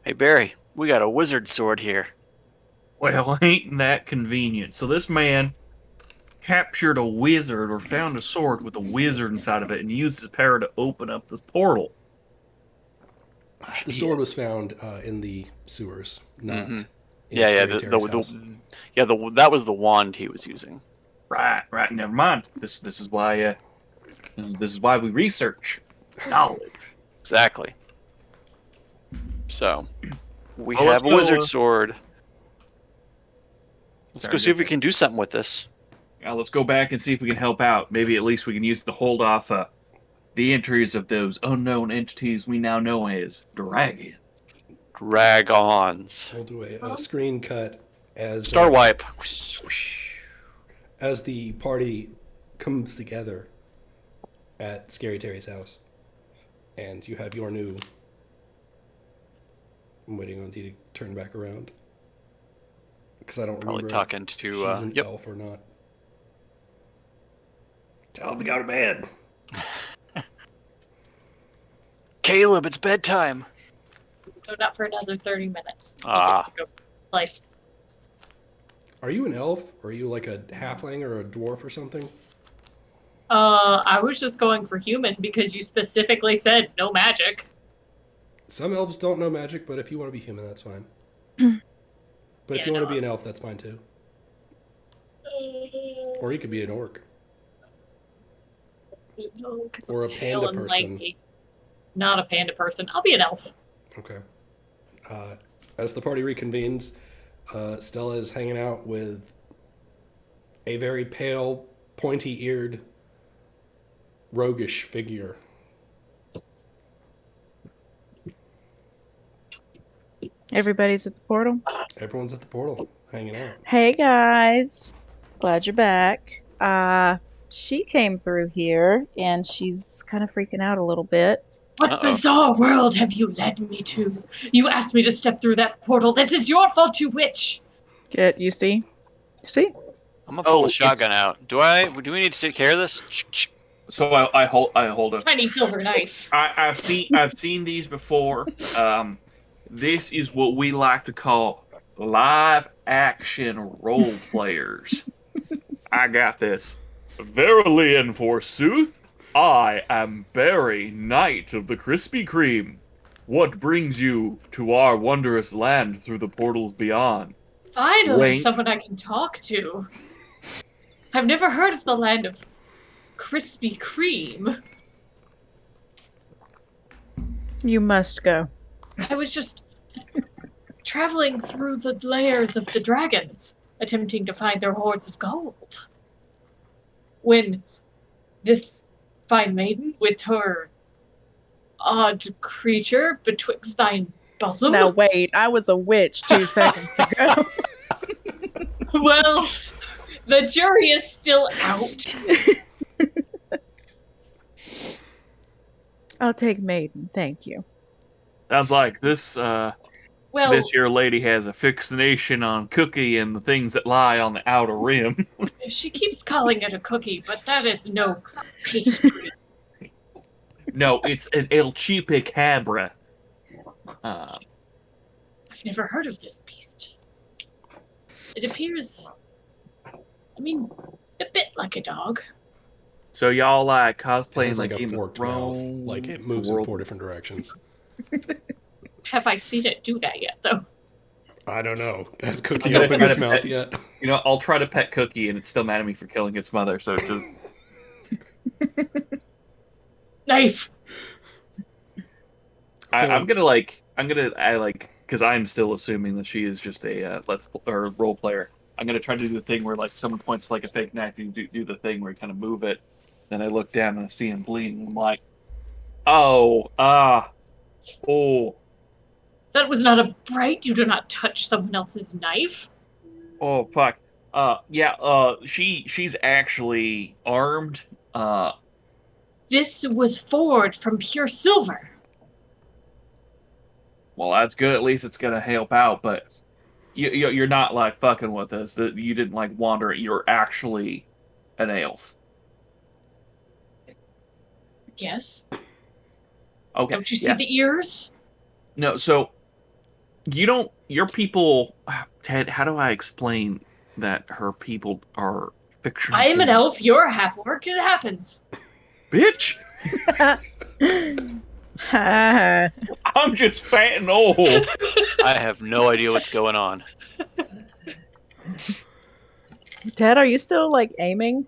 Hey, Barry, we got a wizard sword here. Well, ain't that convenient? So this man captured a wizard, or found a sword with a wizard inside of it, and used his power to open up this portal. The sword was found in the sewers, not. In Yeah, Scary Terry's house. that was the wand he was using. Right. Never mind. This is why we research knowledge. Exactly. So, we Well, have a let's go, wizard sword. Let's Sorry, go see if we Nick. can do something with this. Now let's go back and see if we can help out. Maybe at least we can use it to hold off the entries of those unknown entities we now know as dragons. Dragons. We'll do a screen cut as Star wipe. as the party comes together at Scary Terry's house, and you have your new. I'm waiting on Dee to turn back around because I don't Probably remember talking if to. she's an elf or not. Tell him to go to bed. Caleb, it's bedtime. So not for another 30 minutes. He Ah. gets to go play. Are you an elf? Or are you like a halfling or a dwarf or something? I was just going for human because you specifically said no magic. Some elves don't know magic, but if you want to be human, that's fine. But if Yeah, you want no, to be an elf, that's fine too. Or you could be an orc. No, 'cause Or I'm a pale panda and person. lanky. Not a panda person. I'll be an elf. Okay. As the party reconvenes, Stella is hanging out with a very pale, pointy-eared, roguish figure. Everybody's at the portal. Everyone's at the portal, hanging out. Hey guys, glad you're back. She came through here and she's kind of freaking out a little bit. What Uh-oh. bizarre world have you led me to? You asked me to step through that portal. This is your fault, you witch! You see? See? I'm gonna pull Oh, a shotgun out. Do we need to take care of this? So I hold up. Tiny silver knife. I've seen these before. This is what we like to call live action role players. I got this. Verily and forsooth, I am Barry, Knight of the Krispy Kreme. What brings you to our wondrous land through the portals beyond? Finally, Wait. someone I can talk to. I've never heard of the land of Krispy Kreme. You must go. I was just traveling through the layers of the dragons, attempting to find their hoards of gold. When this fine maiden with her odd creature betwixt thine bosom. Now wait, I was a witch 2 seconds ago. Well, the jury is still out. I'll take Maiden, thank you. Sounds like this Well, this here lady has a fixation on Cookie and the things that lie on the outer rim. she keeps calling it a cookie, but that is no pastry. No, it's an El Chupacabra. I've never heard of this beast. It appears, I mean, a bit like a dog. So y'all like It cosplaying has like like a Game of forked mouth. Thrones? Like it moves in 4 different directions. Have I seen it do that yet, though? I don't know. Has Cookie I'm gonna opened try its to mouth pet- yet? You know, I'll try to pet Cookie, and it's still mad at me for killing its mother. So it just Knife! I'm gonna because I'm still assuming that she is just a role player. I'm gonna try to do the thing where like someone points like a fake knife, and you do the thing where you kind of move it. Then I look down and I see him bleeding. And I'm like, oh. That was not a bright. You do not touch someone else's knife. Oh fuck. She's actually armed. This was forged from pure silver. Well, that's good. At least it's gonna help out. But you're not like fucking with us. That you didn't like wander. You're actually an elf. Yes. Okay. Don't you see the ears? No. So you don't. Your people, Ted. How do I explain that her people are fictional? I am an elf. You're a half-orc. It happens. Bitch. I'm just fat and old. I have no idea what's going on. Ted, are you still like aiming?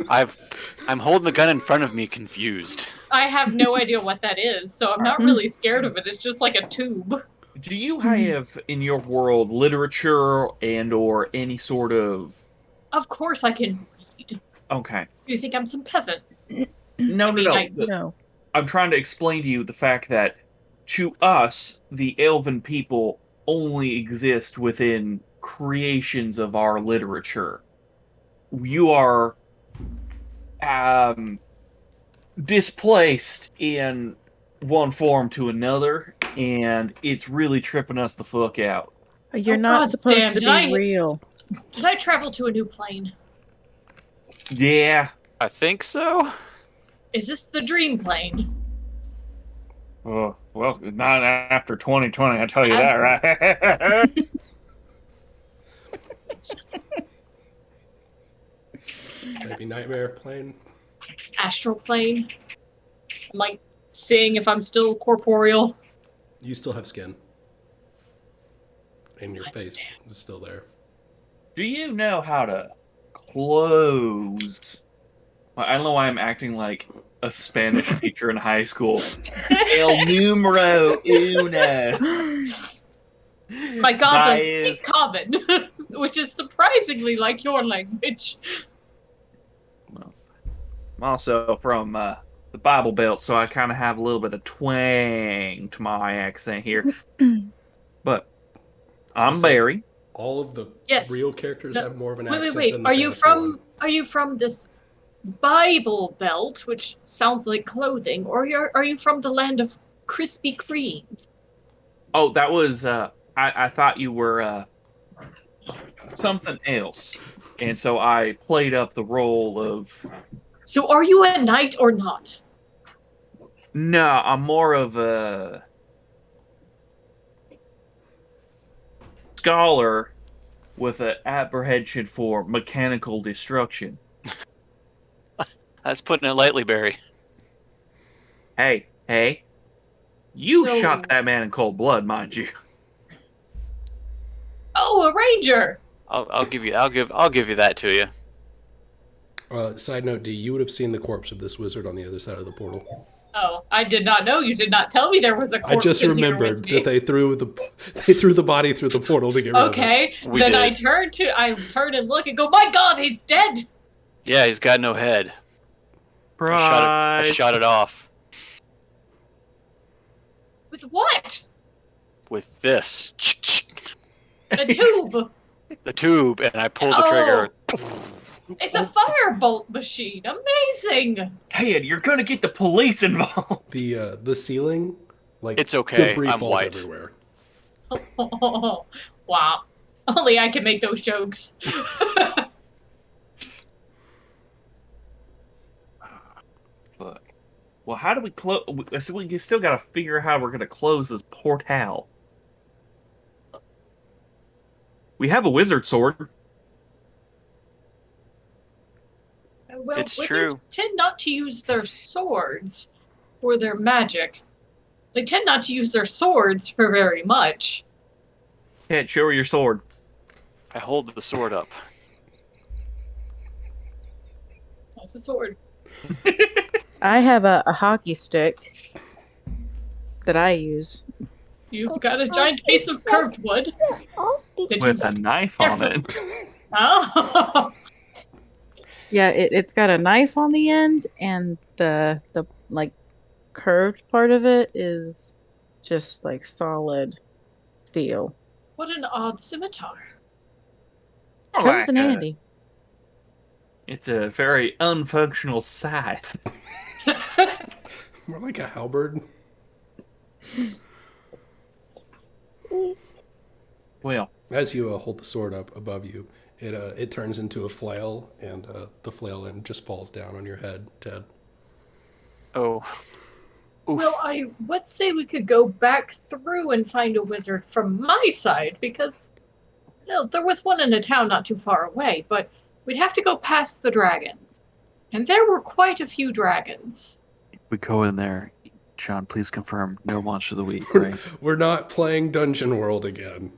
I'm holding the gun in front of me, confused. I have no idea what that is, so I'm not really scared of it. It's just like a tube. Do you have in your world literature and or any sort of? Of course I can read. Okay. Do you think I'm some peasant? No. No. I'm trying to explain to you the fact that to us, the elven people only exist within creations of our literature. You are displaced in one form to another, and it's really tripping us the fuck out. You're Oh, not God supposed damn, to did be I- real. Did I travel to a new plane? Yeah. I think so. Is this the dream plane? Oh, well, not after 2020, I tell you that, right? Maybe Nightmare Plane. Astral plane? I'm like seeing if I'm still corporeal. You still have skin. And your face is still there. Do you know how to close? I don't know why I'm acting like a Spanish teacher in high school. El numero uno. My gods, I Dive. speak common, which is surprisingly like your language. I'm also from the Bible Belt, so I kind of have a little bit of twang to my accent here. But I'm Barry. All of the Yes. real characters No, have more of an Wait, accent wait, than wait. the Are you fantasy from? one. Are you from this Bible Belt, which sounds like clothing, or are you from the land of Krispy Kremes? Oh, that was I thought you were something else, and so I played up the role of. So, are you a knight or not? No, I'm more of a scholar with an apprehension for mechanical destruction. That's putting it lightly, Barry. Hey, you So- shot that man in cold blood, mind you. Oh, a ranger. I'll give you that to you. Side note, D, you would have seen the corpse of this wizard on the other side of the portal. Oh, I did not know. You did not tell me there was a I corpse just in here remembered with me. that they threw the body through the portal to get rid of it. Okay, We then I did. turn and look and go, my God, he's dead. Yeah, he's got no head. I shot it off With what? with this. A tube. The tube, and I pulled the trigger. It's a firebolt machine. Amazing. Ted, you're gonna get the police involved. The ceiling, like It's okay, debris I'm falls white. everywhere. Wow. Only I can make those jokes. Fuck. Well, how do we close? So we still gotta figure out how we're gonna close this portal. We have a wizard sword. Well, It's wizards true. tend not to use their swords for their magic. They tend not to use their swords for very much. Ted, show her your sword. I hold the sword up. That's a sword. I have a hockey stick that I use. You've got a giant piece of curved wood. that With you- a knife on it. Oh. Yeah, it's got a knife on the end, and the like curved part of it is just like solid steel. What an odd scimitar. Comes in handy. It's a very unfunctional scythe. More like a halberd. Well, As you hold the sword up above you, it turns into a flail, and the flail end just falls down on your head, Ted. Oh. Oof. Well, I would say we could go back through and find a wizard from my side, because there was one in a town not too far away, but we'd have to go past the dragons. And there were quite a few dragons. We go in there. Sean, please confirm no monster of the week, right? We're not playing Dungeon World again.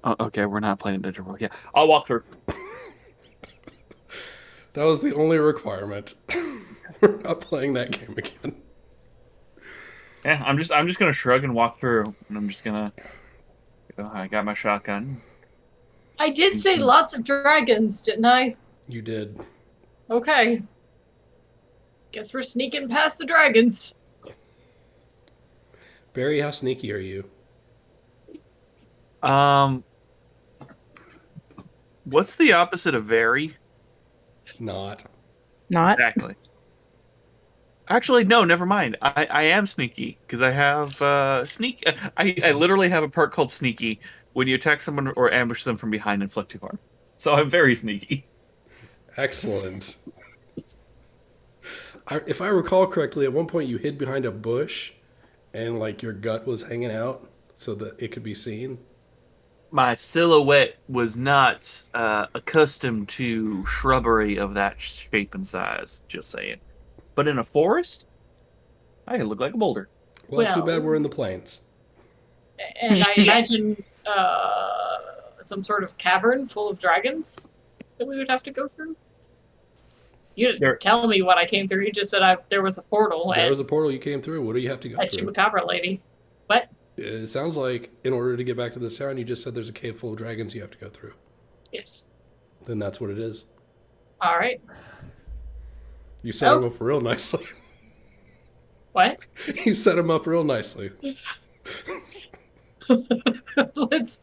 Oh, okay, we're not playing Dungeon World. Yeah. I'll walk through. That was the only requirement. We're not playing that game again. Yeah, I'm just gonna shrug and walk through, and I'm just gonna. I got my shotgun. I did say lots of dragons, didn't I? You did. Okay. Guess we're sneaking past the dragons. Barry, how sneaky are you? What's the opposite of very? Not. Not. Exactly. Actually, no, never mind. I am sneaky because I have sneak. I literally have a perk called sneaky. When you attack someone or ambush them from behind, inflict 2 harm. So I'm very sneaky. Excellent. If I recall correctly, at one point you hid behind a bush and like your gut was hanging out so that it could be seen. My silhouette was not accustomed to shrubbery of that shape and size. Just saying. But in a forest, I look like a boulder. Well, too Well- bad we're in the plains. And I imagine some sort of cavern full of dragons that we would have to go through. You didn't There- tell me what I came through. You just said there was a portal There and was a portal you came through. What do you have to go a through? chupacabra lady. What? It sounds like in order to get back to this town, you just said there's a cave full of dragons you have to go through. Yes. Then that's what it is. All right. You set Oh. him up real nicely. What? You set him up real nicely. Let's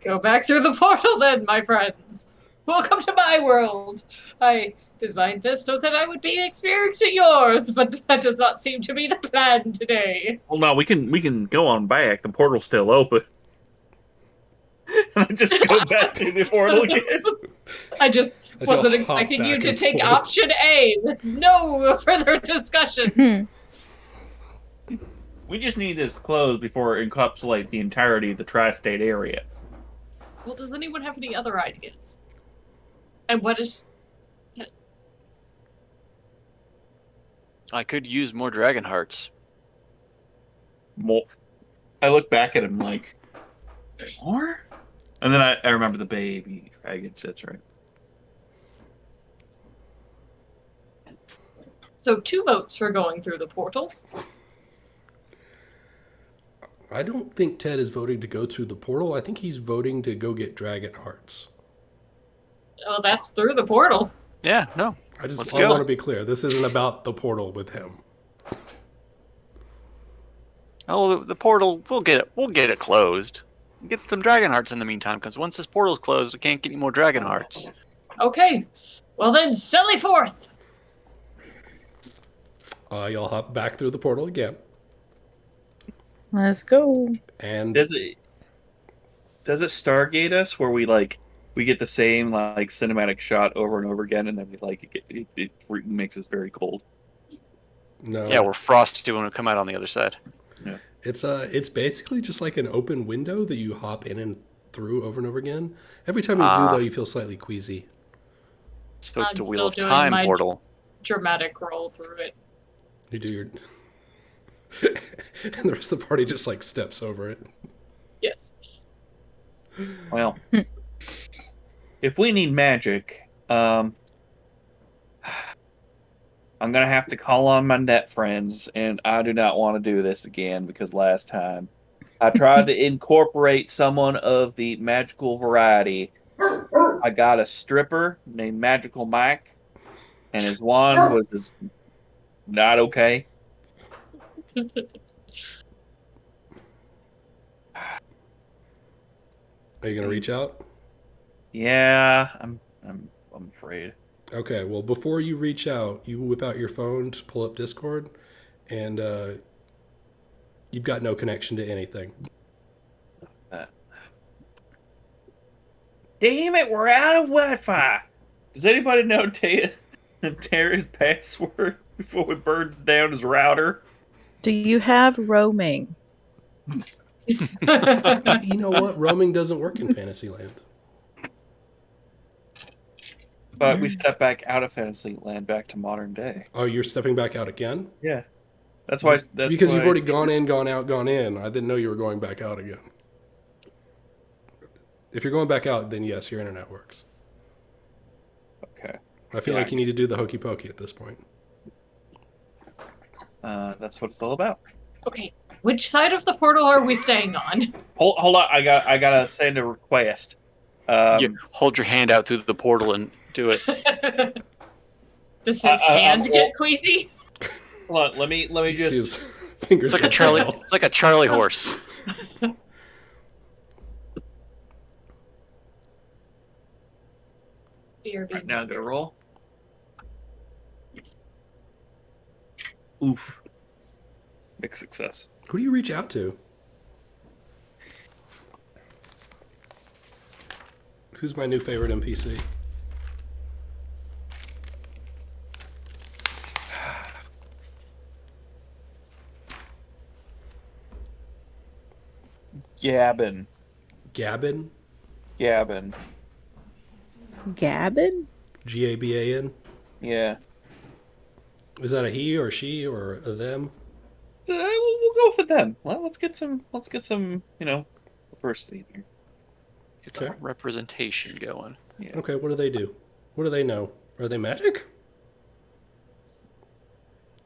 go back through the portal then, my friends. Welcome to my world. I designed this so that I would be experiencing yours, but that does not seem to be the plan today. Well, no, we can go on back. The portal's still open. And I just go back to the portal again. I just As y'all wasn't hop expecting you back to and take forth. option A with no further discussion. We just need this closed before it encapsulates the entirety of the tri-state area. Well, does anyone have any other ideas? And what is... I could use more dragon hearts. More. I look back at him like, more? And then I remember the baby dragons. That's right. So 2 votes for going through the portal. I don't think Ted is voting to go through the portal. I think he's voting to go get dragon hearts. Oh, that's through the portal. Yeah, no. I go. want to be clear. This isn't about the portal with him. Oh, the portal. We'll get it closed. Get some dragon hearts in the meantime, because once this portal's closed, we can't get any more dragon hearts. Okay. Well then, sally forth! Y'all hop back through the portal again. Let's go. And Does it Stargate us where we get the same like cinematic shot over and over again, and then we it makes us very cold. no. Yeah, we're frosty when we come out on the other side. It's basically just like an open window that you hop in and through over and over again. Every time you do, though, you feel slightly queasy. So I'm the Wheel still of doing Time my- portal. Dramatic roll through it. You do your... and the rest of the party just, like, steps over it. Yes. Well, if we need magic, I'm gonna have to call on my net friends, and I do not want to do this again because last time I tried to incorporate someone of the magical variety. I got a stripper named Magical Mike, and his wand was not okay. Are you going to reach out? Yeah, I'm afraid. Okay, well, before you reach out, you whip out your phone to pull up Discord, and you've got no connection to anything. Damn it, we're out of Wi-Fi. Does anybody know Terry's password before we burned down his router? Do you have roaming? You know what? Roaming doesn't work in Fantasyland. But we step back out of Fantasyland back to modern day. Oh, you're stepping back out again? Yeah. That's why. Because you've already gone in, gone out, gone in. I didn't know you were going back out again. If you're going back out, then yes, your internet works. Okay. I feel like you need to do the hokey pokey at this point. That's what it's all about. Okay, which side of the portal are we staying on? Hold on. I gotta send a request. Hold your hand out through the portal and do it. Does his hand get queasy? Hold on. Let me You see just. his fingers It's like a get Charlie. dull. It's like a Charlie horse. Right now, I'm gonna roll. Oof. Big success. Who do you reach out to? Who's my new favorite NPC? Gavin. Gabin? Gavin. Gavin? Gaban? Yeah. Is that a he or she or a them? We'll go for them. Well, let's get some. Diversity here. Get some representation going. Yeah. Okay, what do they do? What do they know? Are they magic?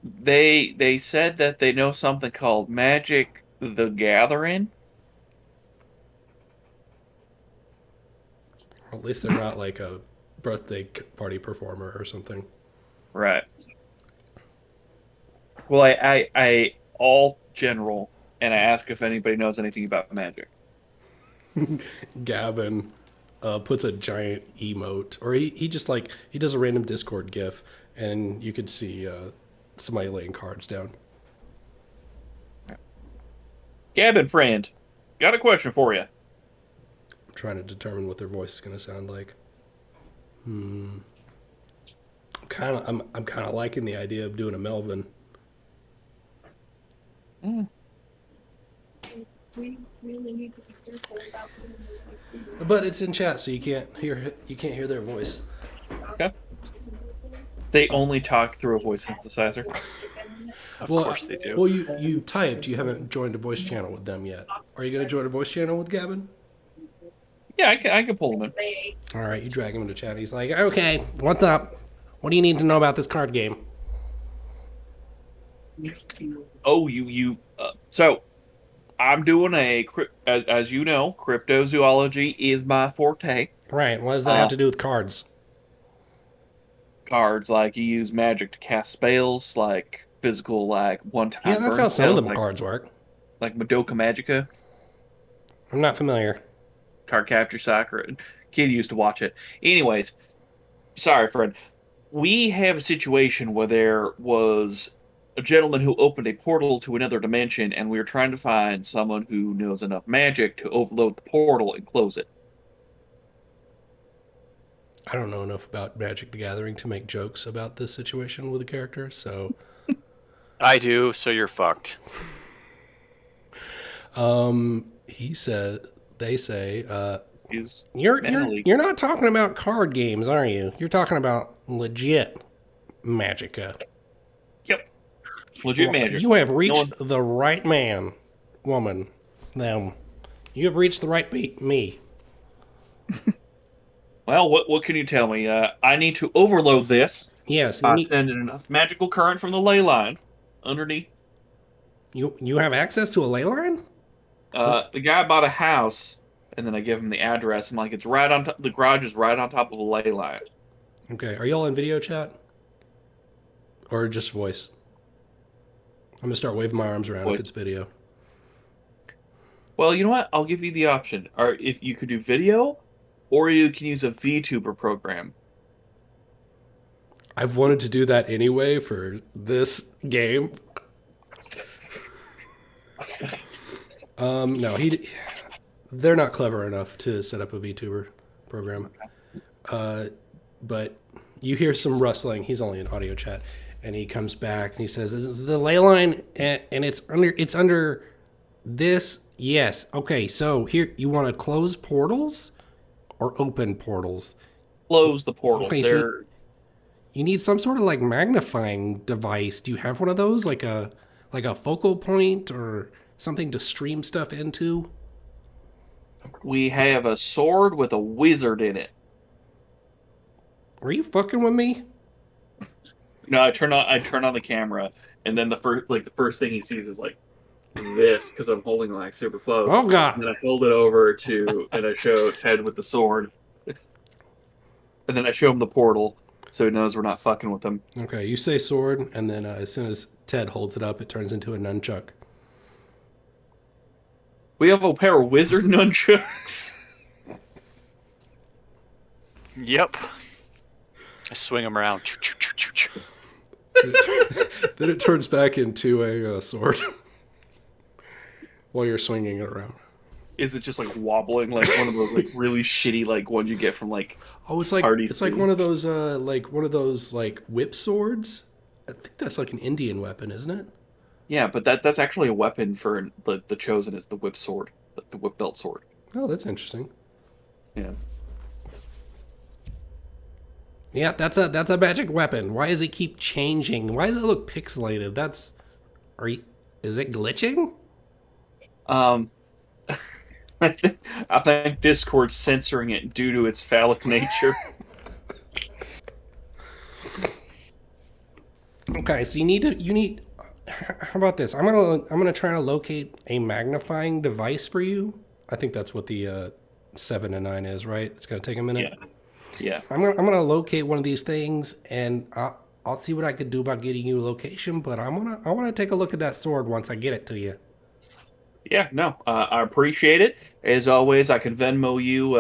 They said that they know something called Magic the Gathering. Or at least they're not like a birthday party performer or something. Right. Well, I all general, and I ask if anybody knows anything about magic. Gavin puts a giant emote, or he just like, he does a random Discord gif, and you could see somebody laying cards down. Gavin, friend, got a question for you. I'm trying to determine what their voice is going to sound like. I'm kind of liking the idea of doing a Melvin. We really need to be careful about But it's in chat, so you can't hear their voice. Okay. They only talk through a voice synthesizer. Of course they do. Well, you typed. You haven't joined a voice channel with them yet. Are you going to join a voice channel with Gavin? Yeah, I can pull them in. All right, you drag him into chat. He's like, "Okay, what's up? What do you need to know about this card game?" Oh, so I'm doing as you know, cryptozoology is my forte. Right. What does that have to do with cards? Cards, like you use magic to cast spells, like physical, like one-time. Yeah, that's burn how some of spells, the cards work. like Madoka Magica, I'm not familiar. Card Capture Soccer. Kid used to watch it. Anyways, sorry, friend. We have a situation where there was a gentleman who opened a portal to another dimension, and we were trying to find someone who knows enough magic to overload the portal and close it. I don't know enough about Magic the Gathering to make jokes about this situation with a character, so I do, so you're fucked. he said they say He's you're mentally- you're not talking about card games, are you? You're talking about legit Magica. Yep. Legit magic. You have reached the right man, woman, them. You have reached the right me. Well, what can you tell me? I need to overload this. Yes, Send in enough magical current from the ley line underneath. you have access to a ley line? The guy bought a house, and then I give him the address. I'm like, it's right on top. The garage is right on top of a ley line. Okay, are y'all in video chat? Or just voice? I'm gonna start waving my arms around Voice. if it's video. Well, you know what? I'll give you the option. Or if you could do video, or you can use a VTuber program. I've wanted to do that anyway for this game. No, they're not clever enough to set up a VTuber program. But you hear some rustling. He's only in audio chat, and he comes back and he says, "This is the ley line, and it's under this." Yes. Okay. So here, you want to close portals or open portals? Close the portal. Okay, so you need some sort of like magnifying device. Do you have one of those, like a focal point or something to stream stuff into? We have a sword with a wizard in it. Are you fucking with me? No, I turn on the camera, and then the first thing he sees is like this because I'm holding like super close. Oh god! And then I hold it over and I show Ted with the sword, and then I show him the portal so he knows we're not fucking with him. Okay, you say sword, and then as soon as Ted holds it up, it turns into a nunchuck. We have a pair of wizard nunchucks. Yep. I swing them around. Then it turns back into a sword while you're swinging it around. Is it just like wobbling like one of those like really shitty like ones you get from like? Oh, it's like Party it's like food. one of those whip swords. I think that's like an Indian weapon, isn't it? Yeah, but that's actually a weapon for the chosen is the whip sword, like the whip belt sword. Oh, that's interesting. Yeah. Yeah, that's a magic weapon. Why does it keep changing? Why does it look pixelated? Is it glitching? I think Discord's censoring it due to its phallic nature. Okay, so you need. How about this? I'm gonna try to locate a magnifying device for you. I think that's what the 7 and 9 is, right? It's gonna take a minute. Yeah. I'm gonna locate one of these things, and I'll see what I could do about getting you a location. But I wanna take a look at that sword once I get it to you. Yeah, no, I appreciate it. As always, I can Venmo you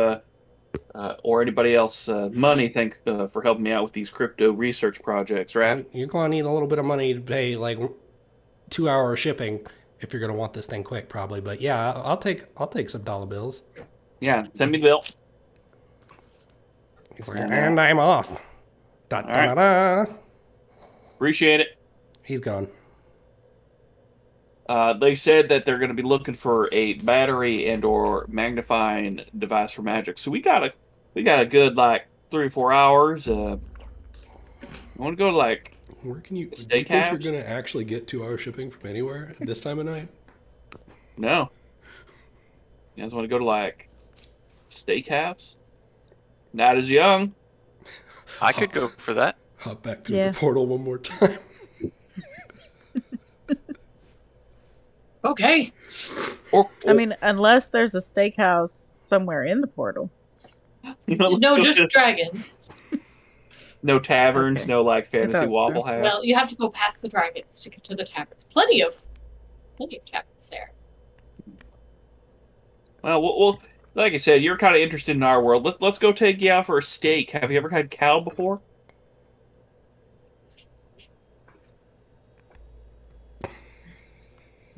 or anybody else money for helping me out with these crypto research projects, right? You're gonna need a little bit of money to pay like 2-hour shipping if you're gonna want this thing quick, probably. But yeah, I'll take some dollar bills. Yeah, send me the bill. He's like, and I'm off. Da, da, right. da, da. Appreciate it. He's gone. They said that they're going to be looking for a battery and or magnifying device for magic. So we got a good like 3 or 4 hours. I want to go to like Where can you? Do you Steak think house? you're gonna actually get 2-hour shipping from anywhere at this time of night? no. You guys want to go to like steakhouse? Not as young. I could go for that. Hop back through Yeah. the portal one more time. Okay. Or I mean, unless there's a steakhouse somewhere in the portal. you know, let's No, go just to- dragons. no taverns, Okay. no like fantasy thought so. Waffle House. Well, you have to go past the dragons to get to the taverns. Plenty of taverns there. Well, like I said, you're kind of interested in our world. Let's go take you out for a steak. Have you ever had cow before?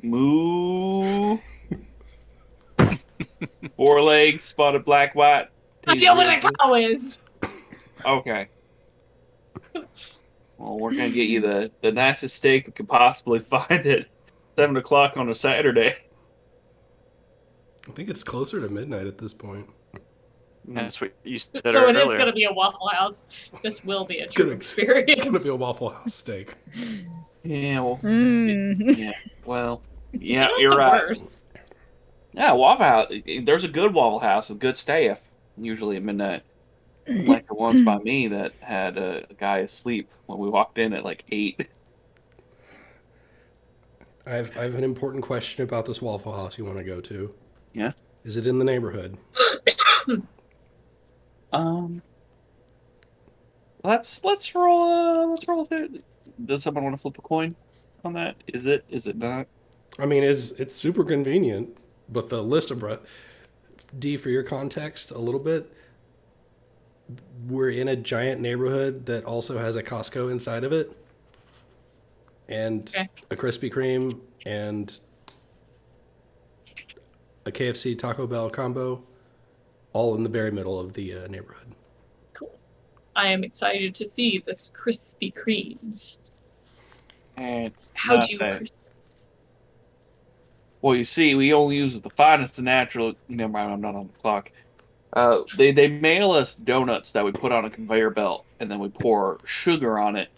Moo. 4 legs, spotted black, white. I know what a cow is. Okay. Well, we're gonna get you the nicest steak we could possibly find at 7 o'clock on a Saturday. I think it's closer to midnight at this point. That's what you said So it earlier. is going to be a Waffle House. This will be a It's true gonna- experience. It's gonna be a Waffle House steak. Yeah, well, Mm. yeah, well, yeah, Not you're the right. worst. Yeah, Waffle House. There's a good Waffle House with good staff, usually at midnight. Like the ones by me that had a guy asleep when we walked in at like 8. I have an important question about this Waffle House you want to go to. Yeah. Is it in the neighborhood? Let's roll. Let's roll. Does someone want to flip a coin on that? Is it? Is it not? I mean, it's super convenient, but the list of D, for your context, a little bit. We're in a giant neighborhood that also has a Costco inside of it, and Okay. a Krispy Kreme and a KFC Taco Bell combo, all in the very middle of the neighborhood. Cool. I am excited to see this Krispy Kremes. And How not do you? that. Well, you see, we only use the finest of natural. Never mind, I'm not on the clock. They mail us donuts that we put on a conveyor belt, and then we pour sugar on it,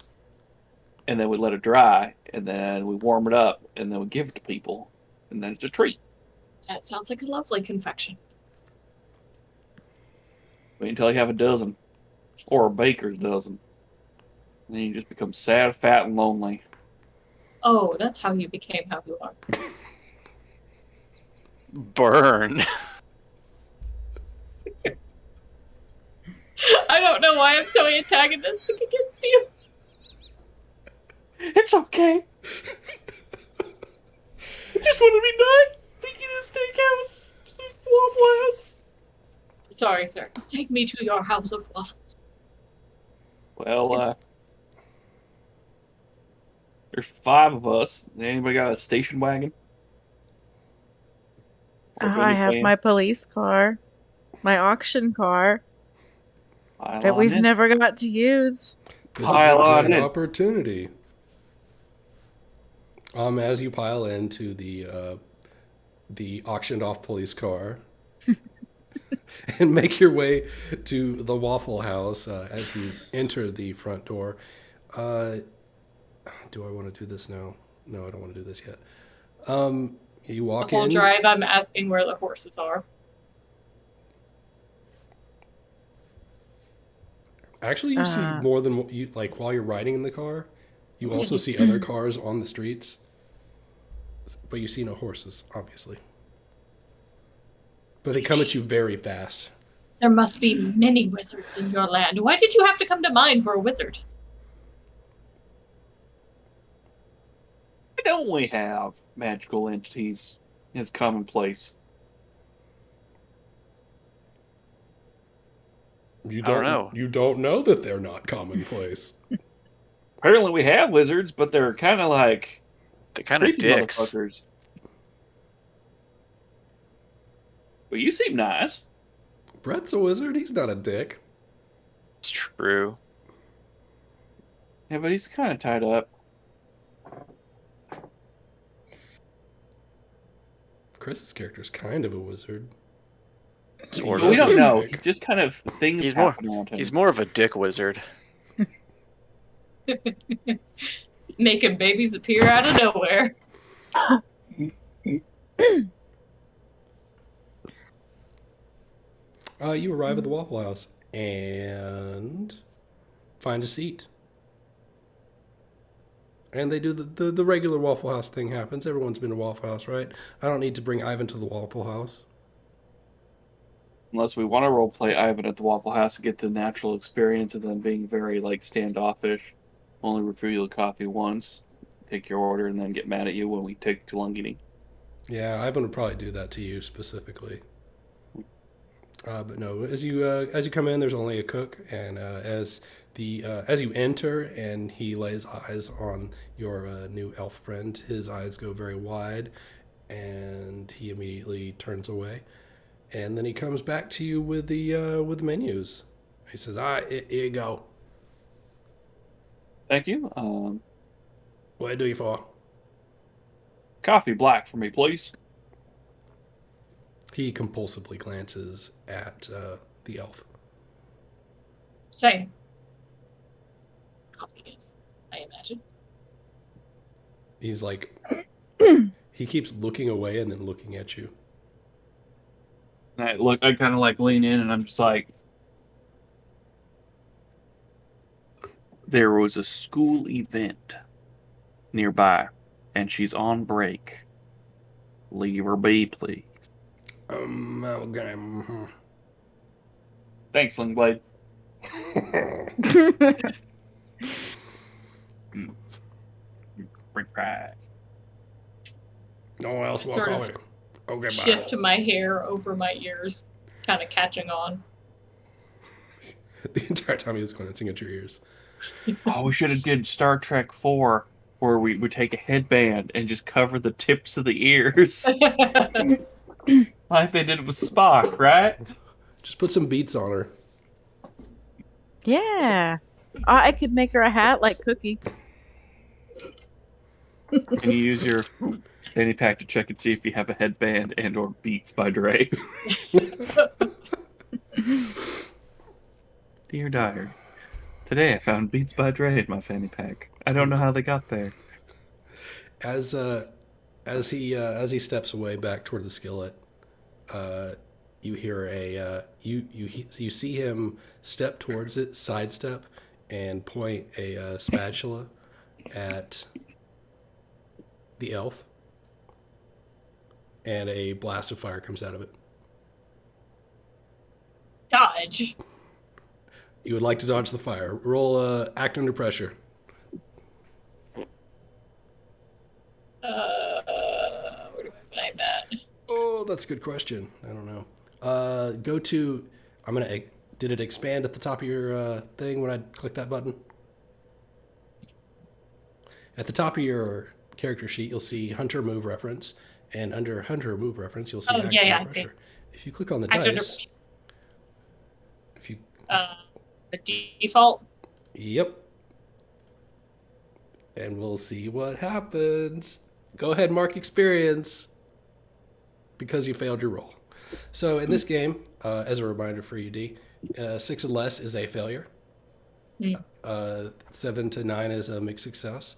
and then we let it dry, and then we warm it up, and then we give it to people, and then it's a treat. That sounds like a lovely confection. Wait until you have a dozen, or a baker's dozen. And then you just become sad, fat, and lonely. Oh, that's how you became how you are. Burn. I don't know why I'm so antagonistic against you. It's okay. I just want to be nice. Take you to steakhouse, Waffle House. Sorry, sir. Take me to your house of waffles. Well, there's 5 of us. Anybody got a station wagon? I have my police car, my auction car that we've never got to use. This is a Pile on great in. opportunity. As you pile into the auctioned off police car and make your way to the Waffle House as you enter the front door. Do I want to do this now? No, I don't want to do this yet. You walk The whole in. drive, I'm asking where the horses are. Actually, you see more than what you like while you're riding in the car. You also see other cars on the streets, but you see no horses, obviously. But they come at you very fast. There must be many wizards in your land. Why did you have to come to mine for a wizard? Why don't we have magical entities as commonplace? You I don't know. You don't know that they're not commonplace. Apparently, we have wizards, but they're kind of like They're kind of creepy dicks. motherfuckers. But you seem nice. Brett's a wizard. He's not a dick. It's true. Yeah, but he's kind of tied up. Chris's character's kind of a wizard. Sort But of. we don't know. Dick. He just kind of things He's more- happen around him. He's more of a dick wizard. Making babies appear out of nowhere. You arrive at the Waffle House and find a seat. And they do the regular Waffle House thing happens. Everyone's been to Waffle House, right? I don't need to bring Ivan to the Waffle House. Unless we want to roleplay Ivan at the Waffle House to get the natural experience of them being very like standoffish, only refill you the coffee once, take your order, and then get mad at you when we take too long eating. Yeah, Ivan would probably do that to you specifically. But no, as you come in, there's only a cook, and as you enter, and he lays eyes on your new elf friend, his eyes go very wide, and he immediately turns away, and then he comes back to you with the menus. He says, here you go. Thank you. What do I do you for?" Coffee black for me, please. He compulsively glances at the elf. Same. Coffee is, I imagine. He's like, he keeps looking away and then looking at you. And I kind of like lean in, and I'm just like, there was a school event nearby, and she's on break. Leave her be, please. Okay. Thanks, Slingblade. Bring pride. No one else will Sort call of it. Okay, bye. Shift my hair over my ears, kind of catching on. The entire time he was glancing at your ears. Oh, we should have did Star Trek 4, where we would take a headband and just cover the tips of the ears, like they did with Spock, right? Just put some beats on her. Yeah. I could make her a hat like Cookie. Can you use your fanny pack to check and see if you have a headband and or Beats by Dre? Dear Diary, today I found Beats by Dre in my fanny pack. I don't know how they got there. As he steps away back toward the skillet, you hear you see him step towards it, sidestep, and point a spatula at the elf, and a blast of fire comes out of it. Dodge. You would like to dodge the fire. Roll act under pressure. Where do I find that? Oh, that's a good question. I don't know. Go to. Did it expand at the top of your thing when I clicked that button? At the top of your character sheet, you'll see Hunter Move Reference, and under Hunter Move Reference, you'll see Oh, Act yeah, Under I see. Pressure. If you click on the Act under dice, pressure. if you The default. Yep. And we'll see what happens. Go ahead, mark experience. Because you failed your roll. So in this game, as a reminder for you, D, 6 and less is a failure. 7 to 9 is a mixed success.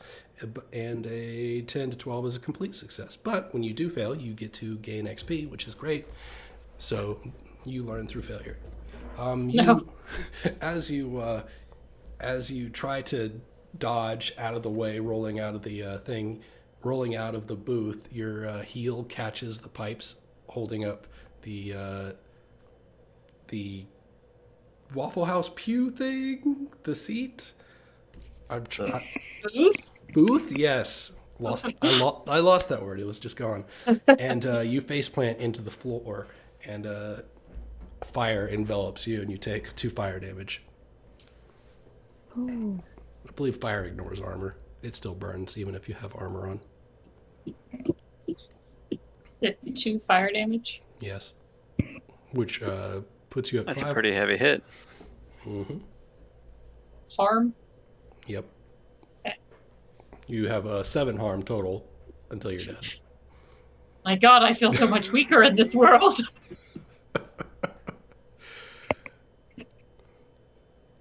And a 10 to 12 is a complete success. But when you do fail, you get to gain XP, which is great. So you learn through failure. No. As you try to dodge out of the way, rolling out of the booth, your heel catches the pipes holding up the Waffle House pew thing, the seat. Booth, yes. I lost that word. It was just gone. And you faceplant into the floor, and fire envelops you, and you take 2 fire damage. Ooh. I believe fire ignores armor. It still burns even if you have armor on. Did 2 fire damage? Yes. Which puts you at That's 5. a pretty heavy hit. Mm-hmm. Harm? Yep. Okay. You have 7 harm total until you're dead. My God, I feel so much weaker in this world.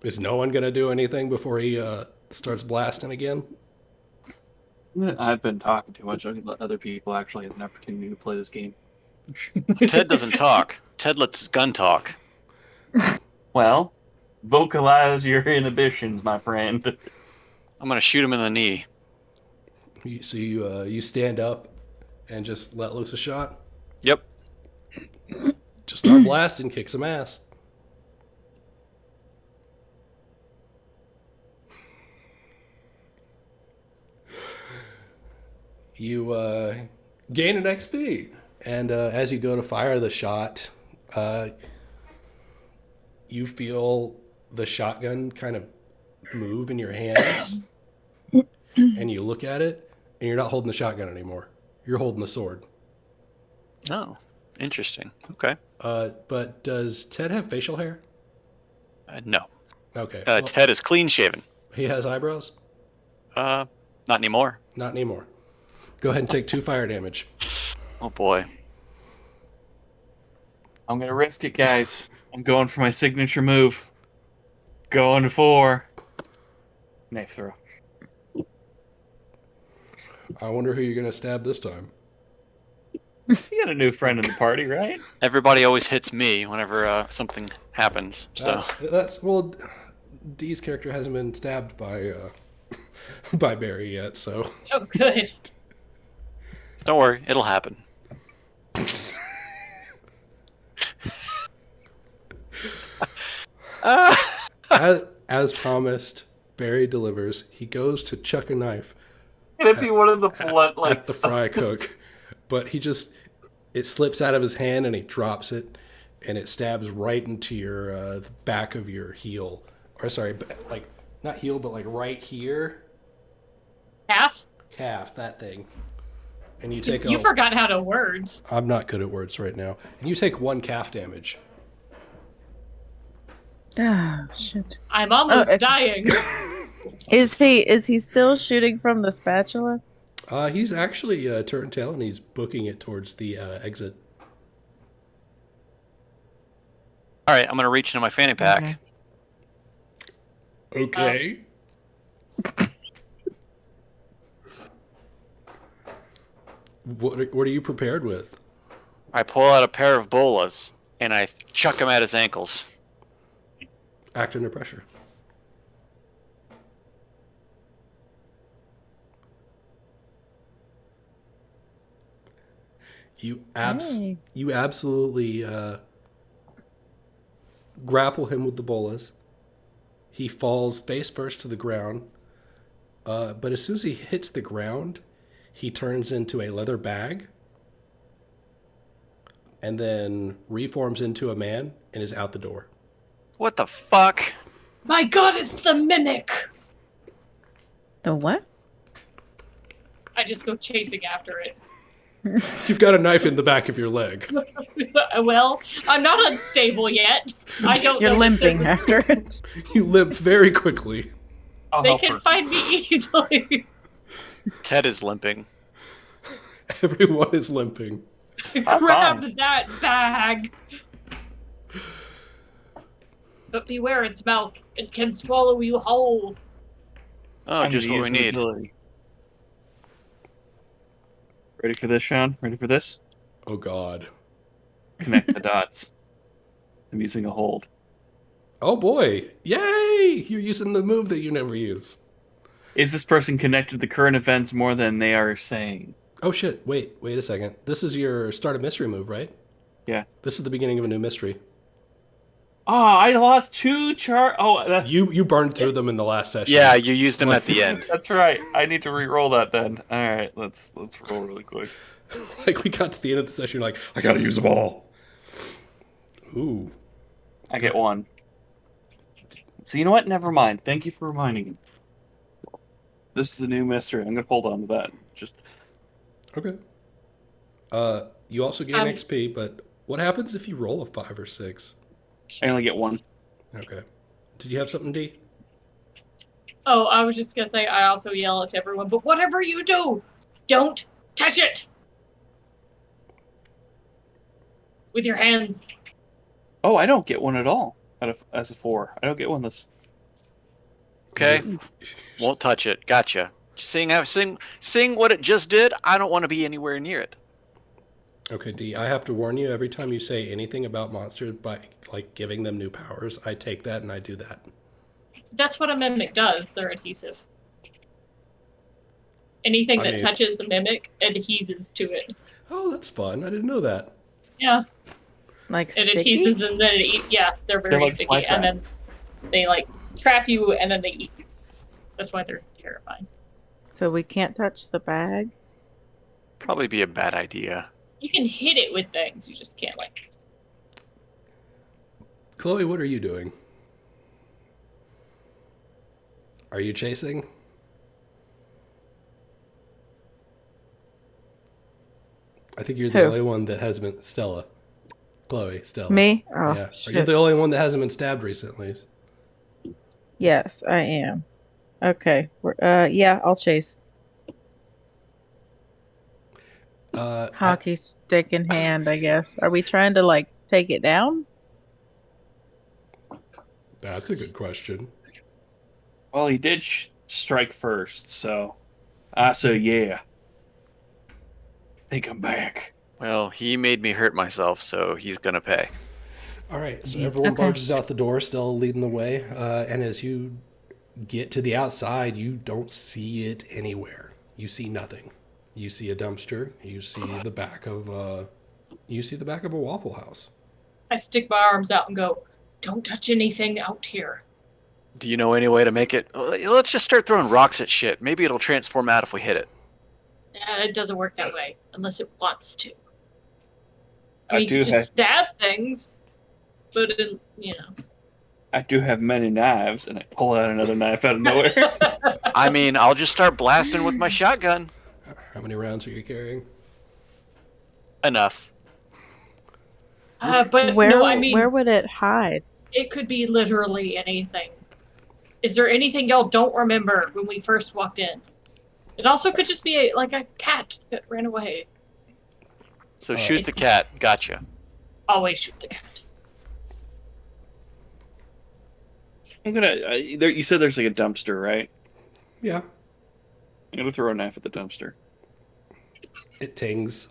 Is no one going to do anything before he starts blasting again? I've been talking too much. I need to let other people actually have an opportunity to play this game. Ted doesn't talk. Ted lets his gun talk. Well, vocalize your inhibitions, my friend. I'm going to shoot him in the knee. So you stand up and just let loose a shot? Yep. Just start blasting, kick some ass. You gain an XP, and as you go to fire the shot, you feel the shotgun kind of move in your hands, and you look at it, and you're not holding the shotgun anymore. You're holding the sword. Oh, interesting. Okay. But does Ted have facial hair? No. Okay. Well, Ted is clean shaven. he has eyebrows? Not anymore. Not anymore. Go ahead and take 2 fire damage. Oh boy. I'm gonna risk it, guys. I'm going for my signature move. Going for knife throw. I wonder who you're going to stab this time. You got a new friend in the party, right? Everybody always hits me whenever something happens. So Well, Dee's character hasn't been stabbed by by Barry yet, so. Oh, good. don't worry, it'll happen. As promised, Barry delivers. He goes to chuck a knife Can it be one of the blood at the fry cook, but it slips out of his hand and he drops it, and it stabs right into your the back of your heel, or sorry, like not heel, but like right here, Half? calf, that thing. And you take You forgot how to words. I'm not good at words right now. And you take 1 calf damage. Oh shit. I'm almost okay. dying. Is he still shooting from the spatula? He's actually turned tail and he's booking it towards the exit. All right, I'm gonna reach into my fanny pack. Okay. What are you prepared with? I pull out a pair of bolas and I chuck him at his ankles. Act under pressure. You absolutely grapple him with the bolas. He falls face first to the ground. But as soon as he hits the ground, he turns into a leather bag and then reforms into a man and is out the door. What the fuck? My god, it's the mimic! The what? I just go chasing after it. You've got a knife in the back of your leg. Well, I'm not unstable yet. I don't You're know limping after it. You limp very quickly. They can find me easily. Ted is limping. Everyone is limping. Grab that bag. But beware its mouth. It can swallow you whole. Oh, just what we need. Ready for this, Sean? Ready for this? Oh God. Connect the dots. I'm using a hold. Oh boy. Yay! You're using the move that you never use. Is this person connected to current events more than they are saying? Oh shit. Wait a second. This is your start a mystery move, right? Yeah. This is the beginning of a new mystery. Oh, I lost 2 that's... You burned through them in the last session. Yeah, you used them at the end. That's right. I need to re-roll that then. Alright, let's roll really quick. Like we got to the end of the session, you're like, I gotta use them all. Ooh. I get 1. So you know what? Never mind. Thank you for reminding me. This is a new mystery. I'm gonna hold on to that. Just Okay. You also gain XP, but what happens if you roll a 5 or 6? I only get 1. Okay. Did you have something, D? Oh, I was just gonna say I also yell at everyone, but whatever you do, don't touch it! With your hands. Oh, I don't get 1 at all. As a 4. I don't get 1 this. Okay. Won't touch it. Gotcha. Seeing what it just did, I don't want to be anywhere near it. Okay, D, I have to warn you, every time you say anything about monsters by like giving them new powers, I take that and I do that. That's what a mimic does. They're adhesive. Anything that touches a mimic adheses to it. Oh, that's fun. I didn't know that. Yeah. Like it sticky? adheses and then it eats. Yeah, they're very like sticky. And then they like trap you and then they eat you. That's why they're terrifying. So we can't touch the bag? Probably be a bad idea. You can hit it with things. You just can't like Chloe, what are you doing? Are you chasing? I think you're the Who? only one that hasn't been Stella. Chloe, Stella. Me? Oh, Yeah. Are you shit. the only one that hasn't been stabbed recently? Yes, I am. Okay. Yeah, I'll chase. Hockey stick in hand, I guess. Are we trying to like take it down? That's a good question. Well, he did strike first, so I say yeah. Think I'm back. Well, he made me hurt myself, so he's gonna pay. All right, so everyone Okay. barges out the door, Stella leading the way. And as you get to the outside, you don't see it anywhere. You see nothing. You see a dumpster. You see the back of a Waffle House. I stick my arms out and go, "Don't touch anything out here." Do you know any way to make it? Let's just start throwing rocks at shit. Maybe it'll transform out if we hit it. It doesn't work that way unless it wants to. I I mean, you do can just have stab things, but you know. I do have many knives, and I pull out another knife out of nowhere. I mean, I'll just start blasting with my shotgun. How many rounds are you carrying? Enough. But Where no, I mean, where would it hide? it could be literally anything. Is there anything y'all don't remember when we first walked in? It also could just be like a cat that ran away. So shoot the cat. Gotcha. Always shoot the cat. I'm gonna. You said there's like a dumpster, right? Yeah. I'm gonna throw a knife at the dumpster. It tings.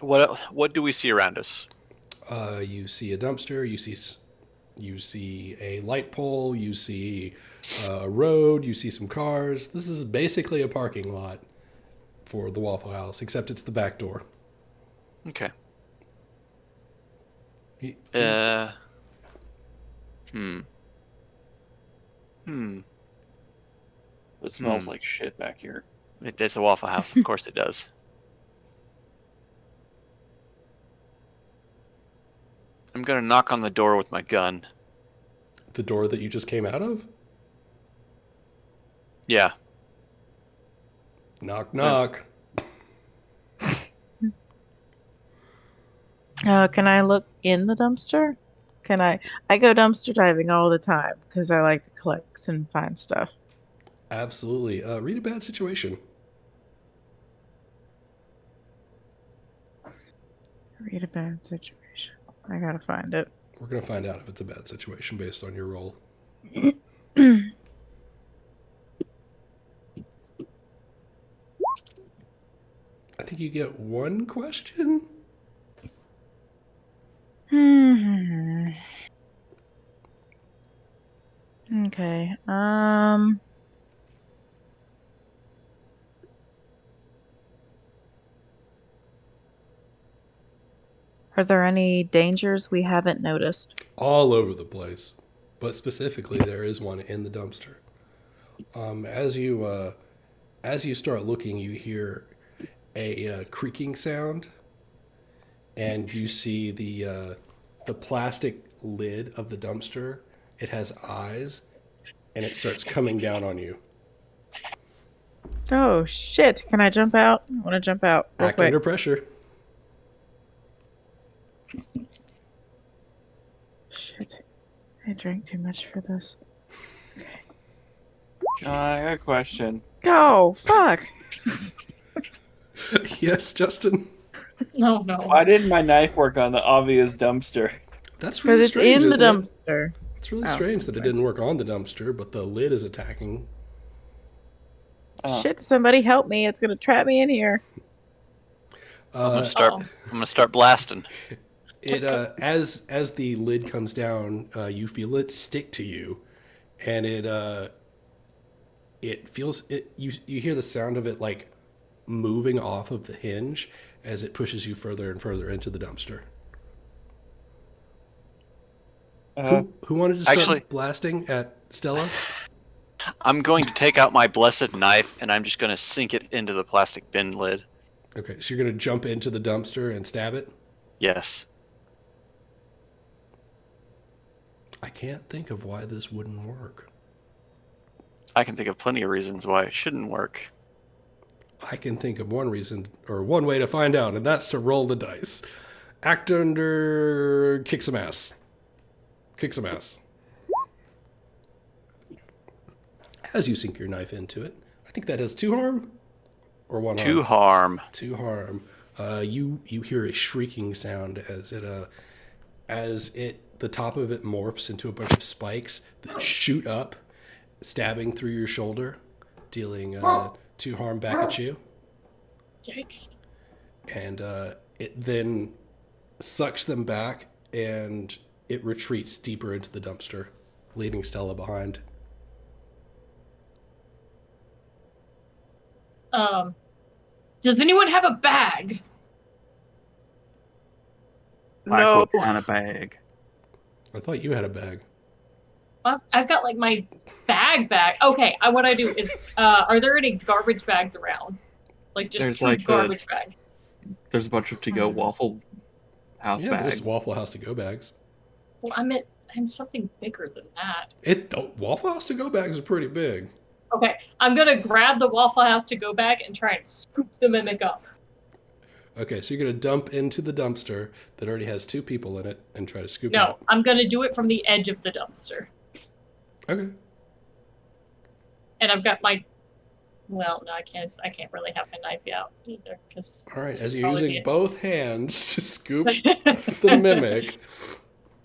What do we see around us? You see a dumpster. You see a light pole. You see a road. You see some cars. This is basically a parking lot for the Waffle House, except it's the back door. Okay. You- It smells like shit back here. It's a Waffle House. Of course it does. I'm gonna knock on the door with my gun. The door that you just came out of? Yeah. Knock, knock. Can I look in the dumpster? Can I? I go dumpster diving all the time because I like to collect and find stuff. Absolutely. Read a bad situation. Read a bad situation. I gotta find it. We're going to find out if it's a bad situation based on your roll. I think you get one question. Okay. Are there any dangers we haven't noticed? All over the place, but specifically there is one in the dumpster. As you start looking, you hear a creaking sound, and you see the plastic lid of the dumpster. It has eyes, and it starts coming down on you. Oh shit! Can I jump out? I want to jump out real Act quick. under pressure. Shit! I drank too much for this. I got a question. Go! Fuck! Yes, Justin. No. Why didn't my knife work on the obvious dumpster? That's really Because it's strange. in the isn't it? dumpster. It's really Oh, strange that it didn't work on the dumpster, but the lid is attacking. Oh. Shit! Somebody help me! It's gonna trap me in here. I'm gonna start blasting. It as the lid comes down, you feel it stick to you, and it feels it. You hear the sound of it like moving off of the hinge as it pushes you further and further into the dumpster. Who wanted to start blasting at Stella? I'm going to take out my blessed knife and I'm just gonna sink it into the plastic bin lid. Okay, so you're gonna jump into the dumpster and stab it. Yes. I can't think of why this wouldn't work. I can think of plenty of reasons why it shouldn't work. I can think of one reason, or one way to find out, and that's to roll the dice. Act under kick some ass. Kick some ass. As you sink your knife into it, I think that does 2 harm? Or 1 harm? 2 harm. 2 harm. You hear a shrieking sound as the top of it morphs into a bunch of spikes that shoot up, stabbing through your shoulder, dealing 2 harm back at you. Yikes. And it then sucks them back, and it retreats deeper into the dumpster, leaving Stella behind. Does anyone have a bag? No. On a bag. I thought you had a bag. Well, I've got like my bag. Okay, what I do is, are there any garbage bags around? Like just There's true like garbage bag. There's a bunch of to-go Waffle House Yeah, bags. there's Waffle House to go bags. Well, I'm something bigger than that. Waffle House to go bags are pretty big. Okay, I'm gonna grab the Waffle House to go bag and try and scoop the mimic up. Okay, so you're gonna dump into the dumpster that already has 2 people in it and try to scoop it No, up. I'm gonna do it from the edge of the dumpster. Okay. And I've got my. Well, no, I can't really have my knife out either because. All right, as you're using both hands to scoop the mimic,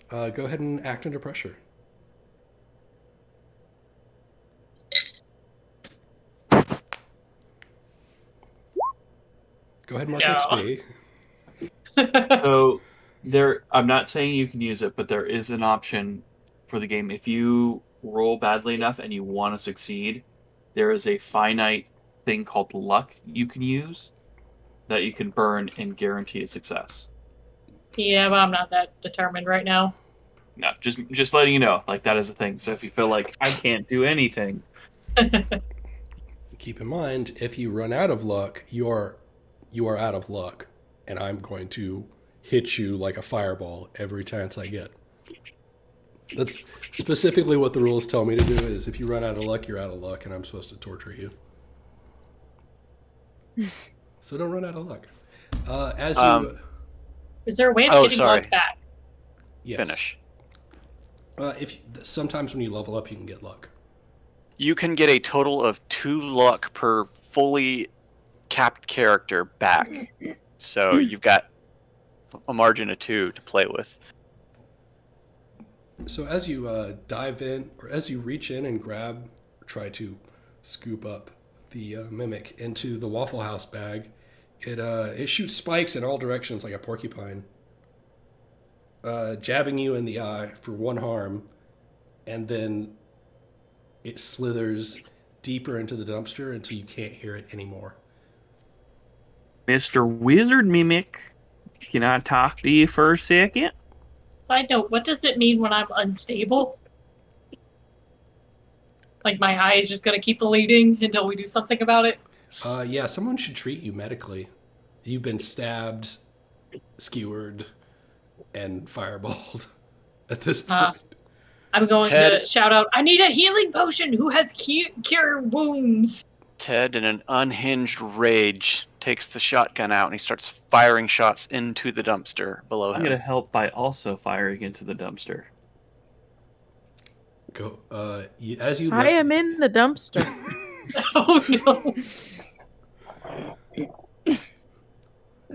go ahead and act under pressure. Go ahead and mark No. XP. So I'm not saying you can use it, but there is an option for the game. If you roll badly enough and you want to succeed, there is a finite thing called luck you can use that you can burn and guarantee a success. Yeah, but I'm not that determined right now. No, just letting you know, like that is a thing. So if you feel like I can't do anything, Keep in mind, if you run out of luck, you are out of luck, and I'm going to hit you like a fireball every chance I get. That's specifically what the rules tell me to do. Is if you run out of luck, you're out of luck, and I'm supposed to torture you. So don't run out of luck. Is there a way of getting sorry. luck back? Yes. Finish. Sometimes when you level up, you can get luck. You can get a total of 2 luck per fully capped character back. So you've got a margin of 2 to play with. So as you dive in, or as you reach in and grab, or try to scoop up the mimic into the Waffle House bag, it shoots spikes in all directions like a porcupine, jabbing you in the eye for 1 harm, and then it slithers deeper into the dumpster until you can't hear it anymore. Mr. Wizard Mimic, can I talk to you for a second? Side note, what does it mean when I'm unstable? Like my eye is just gonna keep bleeding until we do something about it? Yeah, someone should treat you medically. You've been stabbed, skewered, and fireballed at this point. I'm going Ted. to shout out, I need a healing potion! Who has cure wounds? Ted, in an unhinged rage, takes the shotgun out and he starts firing shots into the dumpster below I'm him. gonna help by also firing into the dumpster. Go. As you. I am in the dumpster. Oh no.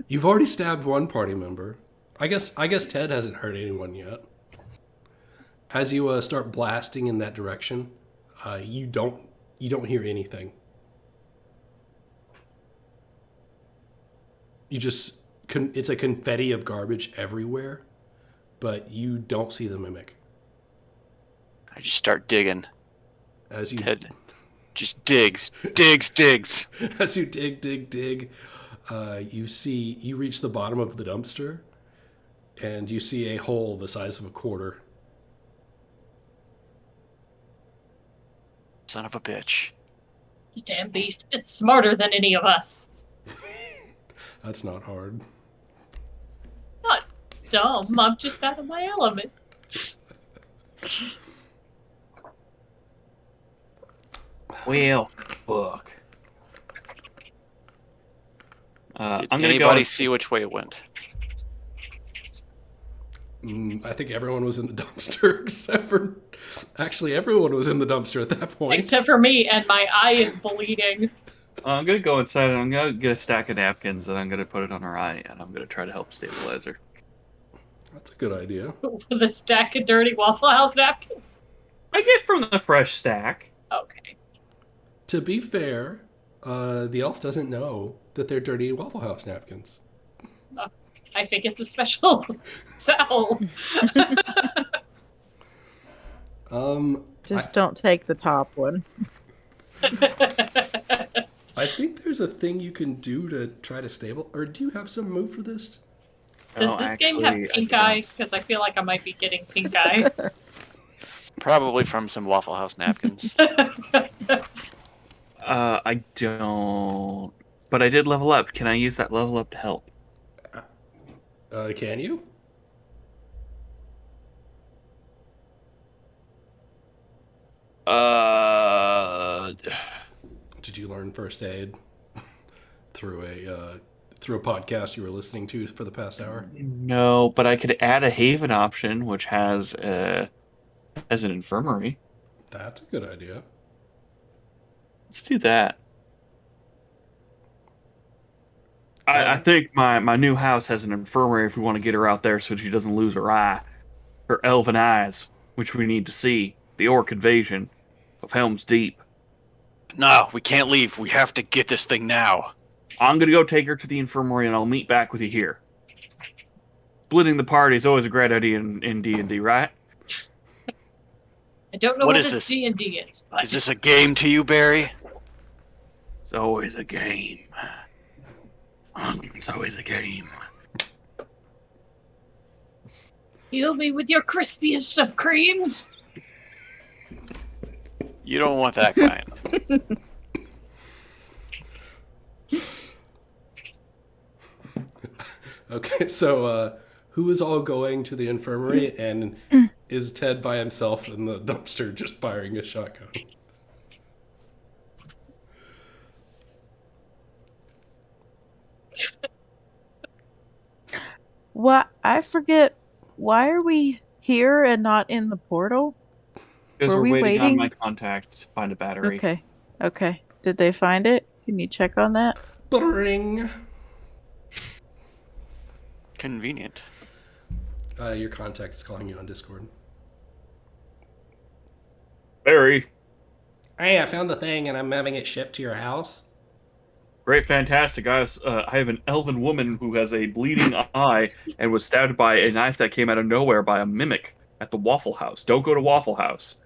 You've already stabbed 1 party member. I guess Ted hasn't hurt anyone yet. As you start blasting in that direction, you don't hear anything. You just it's a confetti of garbage everywhere, but you don't see the mimic. I just start digging. As you Ted just digs. as you dig, you reach the bottom of the dumpster, and you see a hole the size of a quarter. Son of a bitch. You damn beast. It's smarter than any of us. That's not hard. Not dumb. I'm just out of my element. Well, fuck. Did I'm gonna anybody go. see which way it went? I think everyone was in the dumpster except for. Actually, everyone was in the dumpster at that point. Except for me, and my eye is bleeding. I'm gonna go inside and I'm gonna get a stack of napkins and I'm gonna put it on her eye and I'm gonna try to help stabilize her. That's a good idea. With a stack of dirty Waffle House napkins. I get from the fresh stack. Okay. To be fair, the elf doesn't know that they're dirty Waffle House napkins. I think it's a special cell. Just don't take the top one. I think there's a thing you can do to try to stable. Or do you have some move for this? Does this game have pink eye? Because I feel like I might be getting pink eye. Probably from some Waffle House napkins. I don't. But I did level up. Can I use that level up to help? Can you? Did you learn first aid through a podcast you were listening to for the past hour? No, but I could add a haven option, which has an infirmary. That's a good idea. Let's do that. I think my new house has an infirmary if we want to get her out there so she doesn't lose her eye. Her elven eyes, which we need to see. The orc invasion of Helm's Deep. No, we can't leave. We have to get this thing now. I'm going to go take her to the infirmary and I'll meet back with you here. Splitting the party is always a great idea in D&D, right? I don't know What what is this this? D&D is, but Is this a game to you, Barry? It's always a game. It's always a game. heal me with your crispiest of creams. You don't want that kind. Okay, so who is all going to the infirmary, and is Ted by himself in the dumpster just firing a shotgun? What? I forget. Why are we here and not in the portal? Because Were we're we waiting on waiting? my contact to find a battery. Okay. Okay. Did they find it? Can you check on that? Bring. Convenient. Your contact is calling you on Discord. Barry, Hey, I found the thing and I'm having it shipped to your house. great, fantastic, guys. I have an elven woman who has a bleeding eye and was stabbed by a knife that came out of nowhere by a mimic at the Waffle House. Don't go to Waffle House.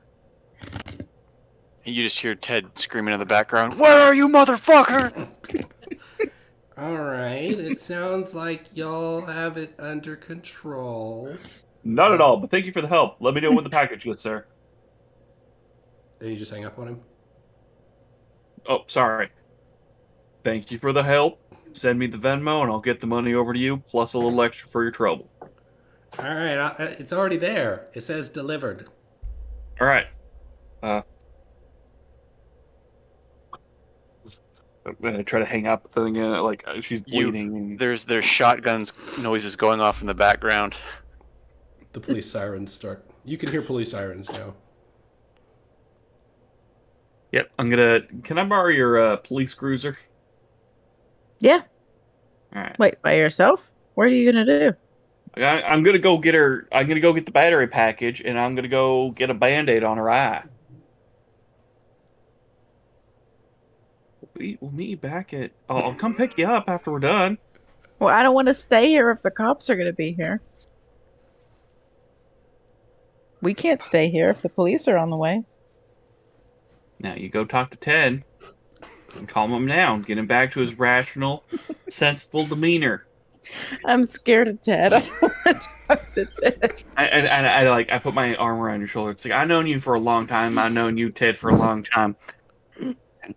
You just hear Ted screaming in the background, "Where are you, motherfucker?" All right, it sounds like y'all have it under control. Not at all, but thank you for the help. Let me know when the package gets there. And you just hang up on him? Oh, sorry. Thank you for the help. Send me the Venmo and I'll get the money over to you, plus a little extra for your trouble. All right, it's already there. It says delivered. All right. I'm gonna try to hang up the thing. Like she's bleeding. And... There's shotguns noises going off in the background. The police sirens start. You can hear police sirens now. Yep, I'm gonna. Can I borrow your police cruiser? Yeah. All right. Wait, by yourself? What are you gonna do? I'm gonna go get her. I'm gonna go get the battery package, and I'm gonna go get a Band-Aid on her eye. We'll meet you back at. I'll come pick you up after we're done. Well, I don't want to stay here if the cops are gonna be here. We can't stay here if the police are on the way. Now you go talk to Ted and calm him down. Get him back to his rational, sensible demeanor. I'm scared of Ted. I don't want to talk to Ted. I put my arm around your shoulder. It's like, I've known you for a long time. I've known you, Ted, for a long time.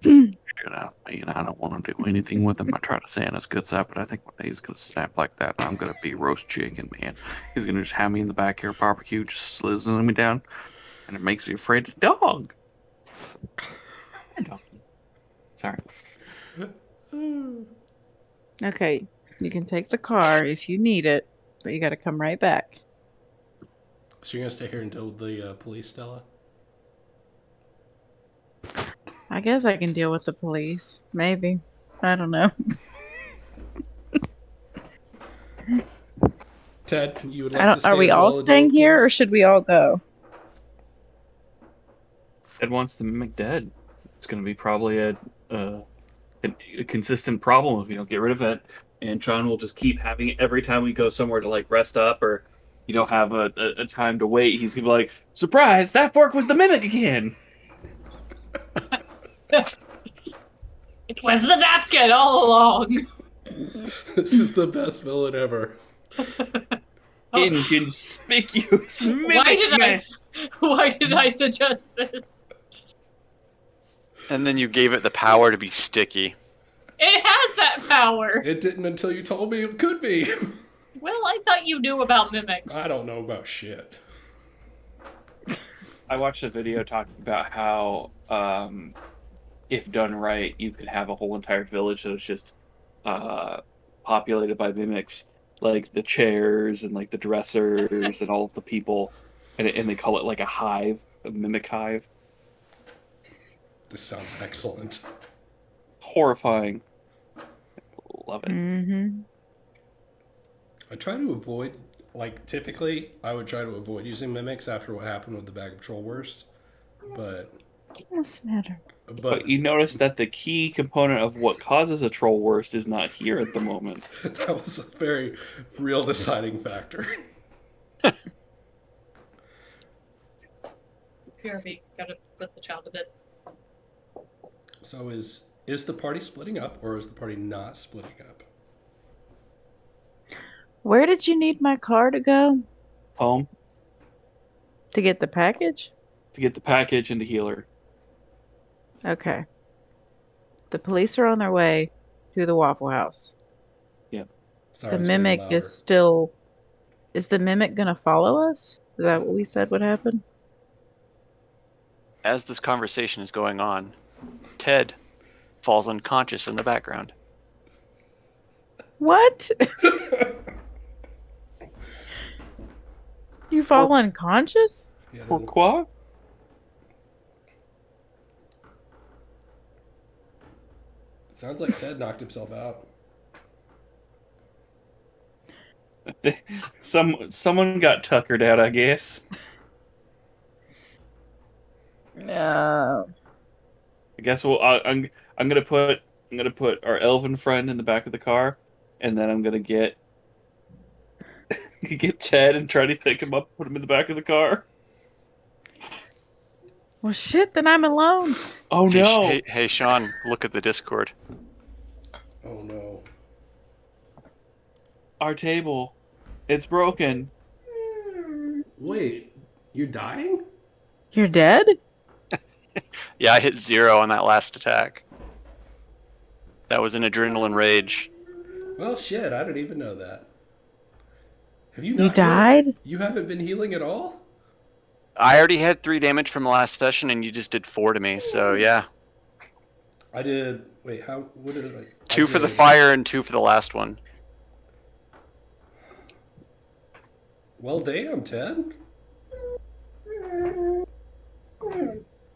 Shit out. I don't want to do anything with him. I try to sand his guts out, but I think one day he's gonna snap like that. I'm gonna be roast chicken, man. He's gonna just have me in the backyard barbecue, just slizzing me down, and it makes me afraid of dog. Dog. Sorry. Okay, you can take the car if you need it, but you got to come right back. So you're gonna stay here until the police, Stella? I guess I can deal with the police. Maybe. I don't know. Ted, you would I like don't, to stay are we as all well and deal staying with here, or police? should we all go? Ed wants the mimic dead. It's going to be probably a consistent problem if you don't get rid of it. And Sean will just keep having it every time we go somewhere to like rest up or have a time to wait. He's gonna be like, "Surprise! That fork was the mimic again." It was the napkin all along. This is the best villain ever. Inconspicuous mimic man. Why did I suggest this? And then you gave it the power to be sticky. It has that power. It didn't until you told me it could be. Well, I thought you knew about mimics. I don't know about shit. I watched a video talking about how, if done right, you could have a whole entire village that was just populated by mimics, like the chairs and like the dressers and all of the people, and they call it like a hive, a mimic hive. This sounds excellent. Horrifying. Love it. Mm-hmm. I try to avoid, typically, I would try to avoid using mimics after what happened with the bag of troll worst. But What's the matter? But you notice that the key component of what causes a troll worst is not here at the moment. that was a very real deciding factor. PRV, gotta put the child to bed. So is the party splitting up, or is the party not splitting up? Where did you need my car to go? Home To get the package? to get the package and to heal her. Okay. The police are on their way to the Waffle House. Sorry, The it's getting mimic louder. is still... Is the mimic gonna follow us? Is that what we said would happen? As this conversation is going on, Ted falls unconscious in the background. What? You fall unconscious? Yeah, Pourquoi? it sounds like Ted knocked himself out. Someone got tuckered out, I guess. No. I guess I'm gonna put our elven friend in the back of the car, and then I'm gonna get Ted and try to pick him up, put him in the back of the car. Well, shit, then I'm alone. Oh no! Hey, Sean, look at the Discord. Oh no. Our table, it's broken. Wait, you're dying? You're dead? Yeah, I hit 0 on that last attack. That was an adrenaline rage. Well, shit, I didn't even know that. Have you You not healed? died? You haven't been healing at all? I already had 3 damage from the last session, and you just did 4 to me. So yeah, I did. Wait, how? What did I? 2 for the fire and 2 for the last one. Well, damn, Ted.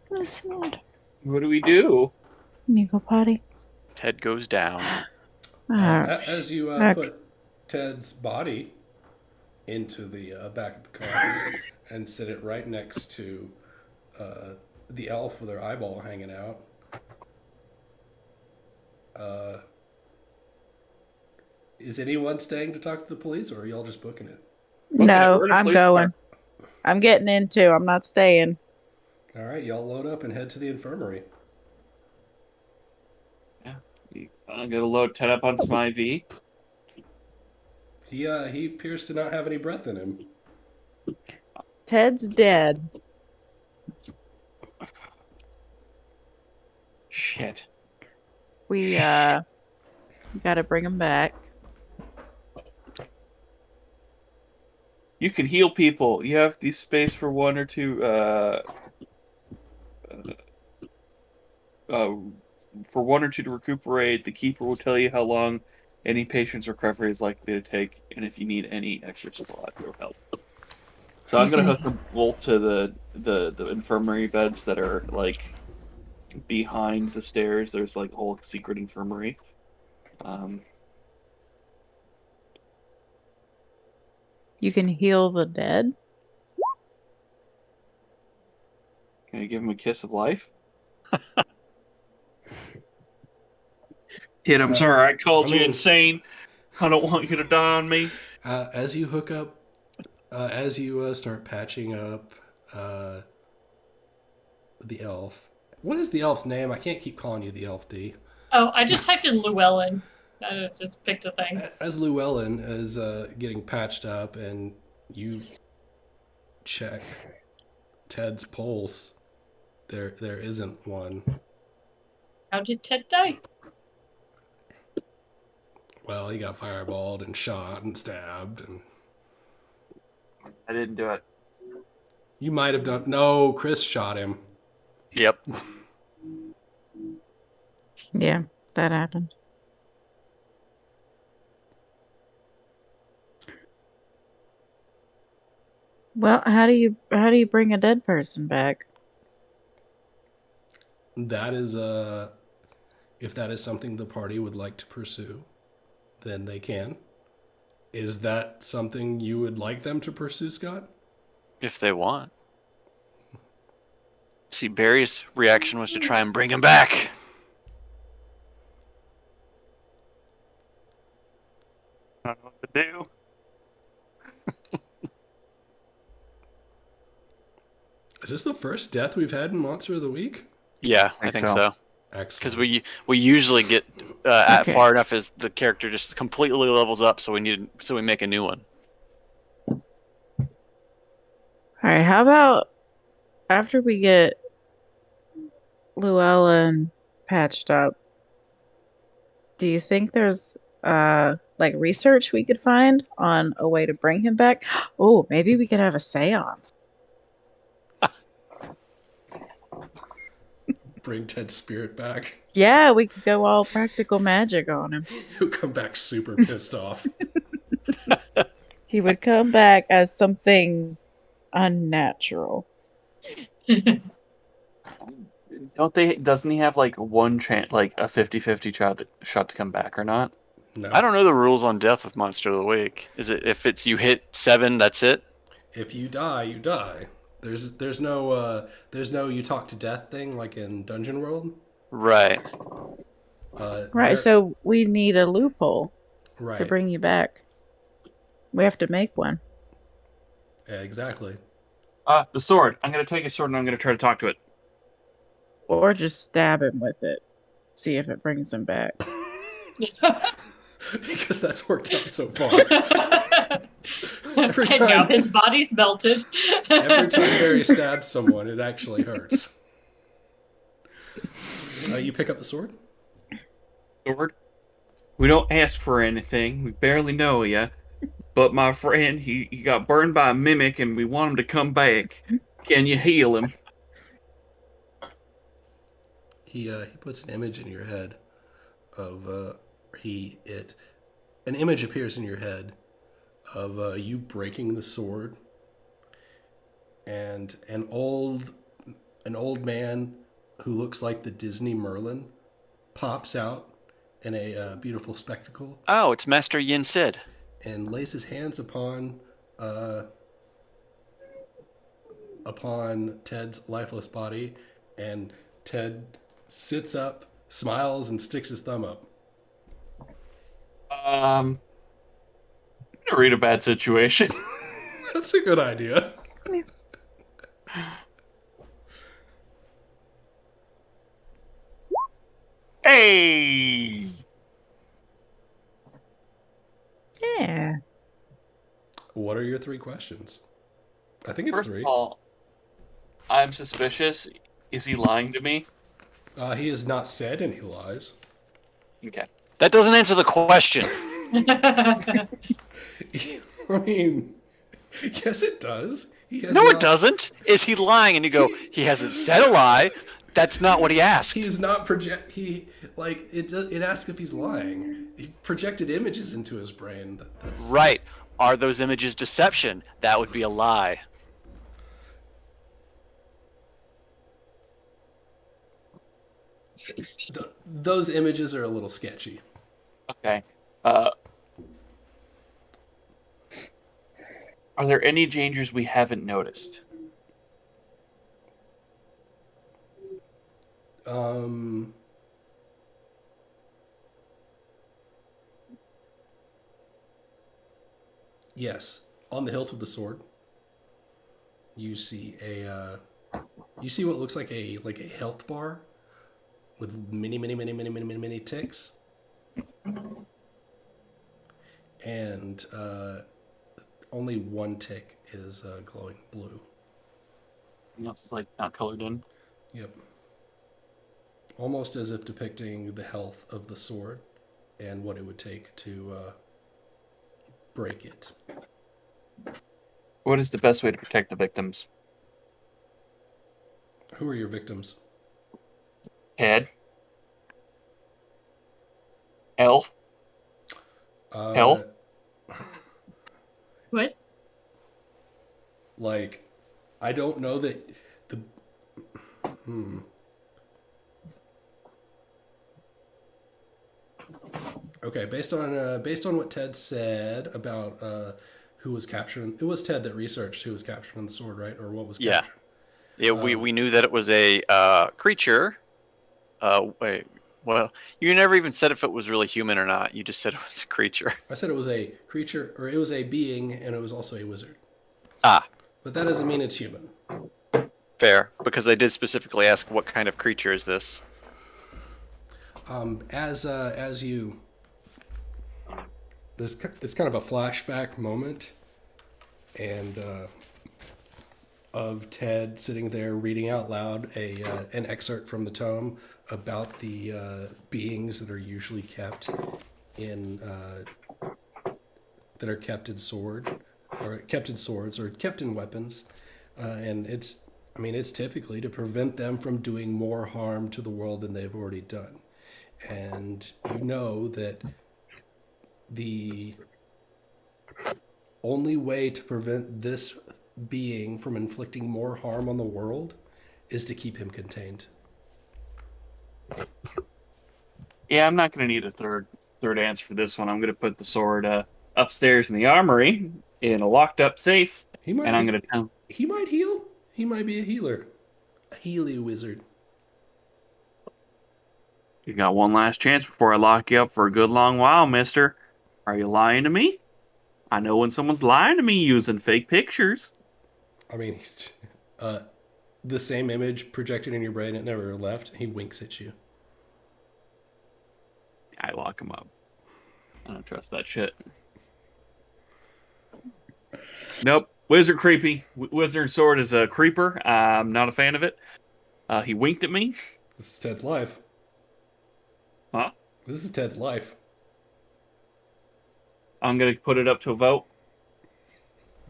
What's the matter? What do we do? Can you go potty? Ted goes down. As you Okay. put Ted's body into the back of the cars and sit it right next to the elf with her eyeball hanging out. Is anyone staying to talk to the police, or are y'all just booking it? No, we're in a I'm police going. I'm getting into. I'm not staying. All right, y'all load up and head to the infirmary. I'm gonna load Ted up on some IV. He appears to not have any breath in him. Ted's dead. Shit. We gotta bring him back. You can heal people. You have the space for 1 or 2 for 1 or 2 to recuperate. The keeper will tell you how long any patient's recovery is likely to take, and if you need any extra supplies or help. So I'm gonna hook them both to the infirmary beds that are like behind the stairs. There's like a whole secret infirmary. You can heal the dead. Can I give him a kiss of life? Kid, I'm sorry I called you insane. I don't want you to die on me. As you hook up, as you start patching up the elf. What is the elf's name? I can't keep calling you the elf, D. Oh, I just typed in Llewellyn. I just picked a thing. As Llewellyn is getting patched up and you check Ted's pulse, there isn't one. How did Ted die? Well, he got fireballed and shot and stabbed, and I didn't do it. you might have done. No, Chris shot him. Yep. Yeah, that happened. Well, how do you bring a dead person back? That is if that is something the party would like to pursue, then they can. Is that something you would like them to pursue, Scott? If they want. See, Barry's reaction was to try and bring him back. I don't know what to do. Is this the first death we've had in Monster of the Week? Yeah, I think so. Excellent. Because we usually get at Okay. far enough as the character just completely levels up, so we make a new one. All right, how about after we get Llewellyn patched up, do you think there's like research we could find on a way to bring him back? Oh, maybe we could have a seance. Bring Ted's spirit back. Yeah, we could go all practical magic on him. He'll come back super pissed off. He would come back as something unnatural. Doesn't he have like one chance, like a 50-50 shot to come back or not? No. I don't know the rules on death with Monster of the Week. Is it if it's you hit 7, that's it? If you die, you die. There's no you talk to death thing like in Dungeon World. Right. Right, so we need a loophole to right. bring you back. We have to make one. Yeah, exactly. The sword. I'm gonna take a sword and I'm gonna try to talk to it. Or just stab him with it. See if it brings him back. Because that's worked out so far. Every And now time- his body's melted. Every time Barry stabs someone, it actually hurts. You pick up the sword? Sword. We don't ask for anything. We barely know you. But my friend, he got burned by a mimic and we want him to come back. Can you heal him? He puts an image in your head of an image appears in your head of you breaking the sword, and an old man who looks like the Disney Merlin pops out in a beautiful spectacle Oh, it's Master Yin Sid. and lays his hands upon Ted's lifeless body, and Ted sits up, smiles, and sticks his thumb up. I'm gonna read a bad situation. That's a good idea. Hey! Yeah. What are your 3 questions? I think it's First 3. of all, I'm suspicious. Is he lying to me? He has not said any lies. Okay. That doesn't answer the question. I mean, yes, it does. He has No, not, it doesn't. Is he lying? And you go, he hasn't said a lie. That's not what he asked. He is not project. He like it. It asks if he's lying. He projected images into his brain. That's Right. Are those images deception? That would be a lie. those images are a little sketchy. Okay. Are there any dangers we haven't noticed? Yes, on the hilt of the sword, you see you see what looks like a health bar with many ticks, and only one tick is glowing blue. It's like not colored in. Yep. Almost as if depicting the health of the sword and what it would take to break it. What is the best way to protect the victims? Who are your victims? Ted? Elf? Elf? What? Like, I don't know that the. Okay, based on what Ted said about who was captured, it was Ted that researched who was captured on the sword, right? Or what was Yeah. captured? Yeah, we knew that it was a creature. Wait, well, you never even said if it was really human or not. You just said it was a creature. I said it was a creature, or it was a being, and it was also a wizard. Ah, But that doesn't mean it's human. fair, because I did specifically ask what kind of creature is this. As you, there's kind of a flashback moment, and of Ted sitting there reading out loud an excerpt from the tome about the beings that are usually kept in that are kept in swords or kept in weapons, and it's typically to prevent them from doing more harm to the world than they've already done. And you know that the only way to prevent this being from inflicting more harm on the world is to keep him contained. Yeah, I'm not going to need a third answer for this one. I'm going to put the sword upstairs in the armory in a locked up safe, and I'm going to tell. He might heal. He might be a healer, a Healy wizard. You got one last chance before I lock you up for a good long while, mister. Are you lying to me? I know when someone's lying to me using fake pictures. I mean, the same image projected in your brain, it never left. He winks at you. I lock him up. I don't trust that shit. Nope. Wizard creepy. Wizard sword is a creeper. I'm not a fan of it. He winked at me. This is Ted's life. Huh? This is Ted's life. I'm going to put it up to a vote.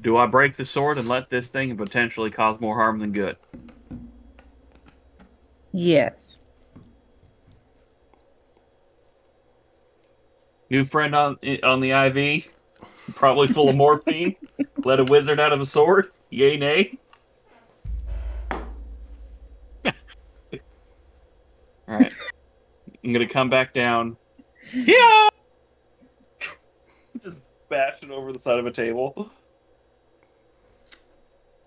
Do I break the sword and let this thing potentially cause more harm than good? Yes. New friend on the IV, probably full of morphine. Let a wizard out of a sword. Yay, nay. All right. I'm gonna come back down. Yeah. Just bash it over the side of a table.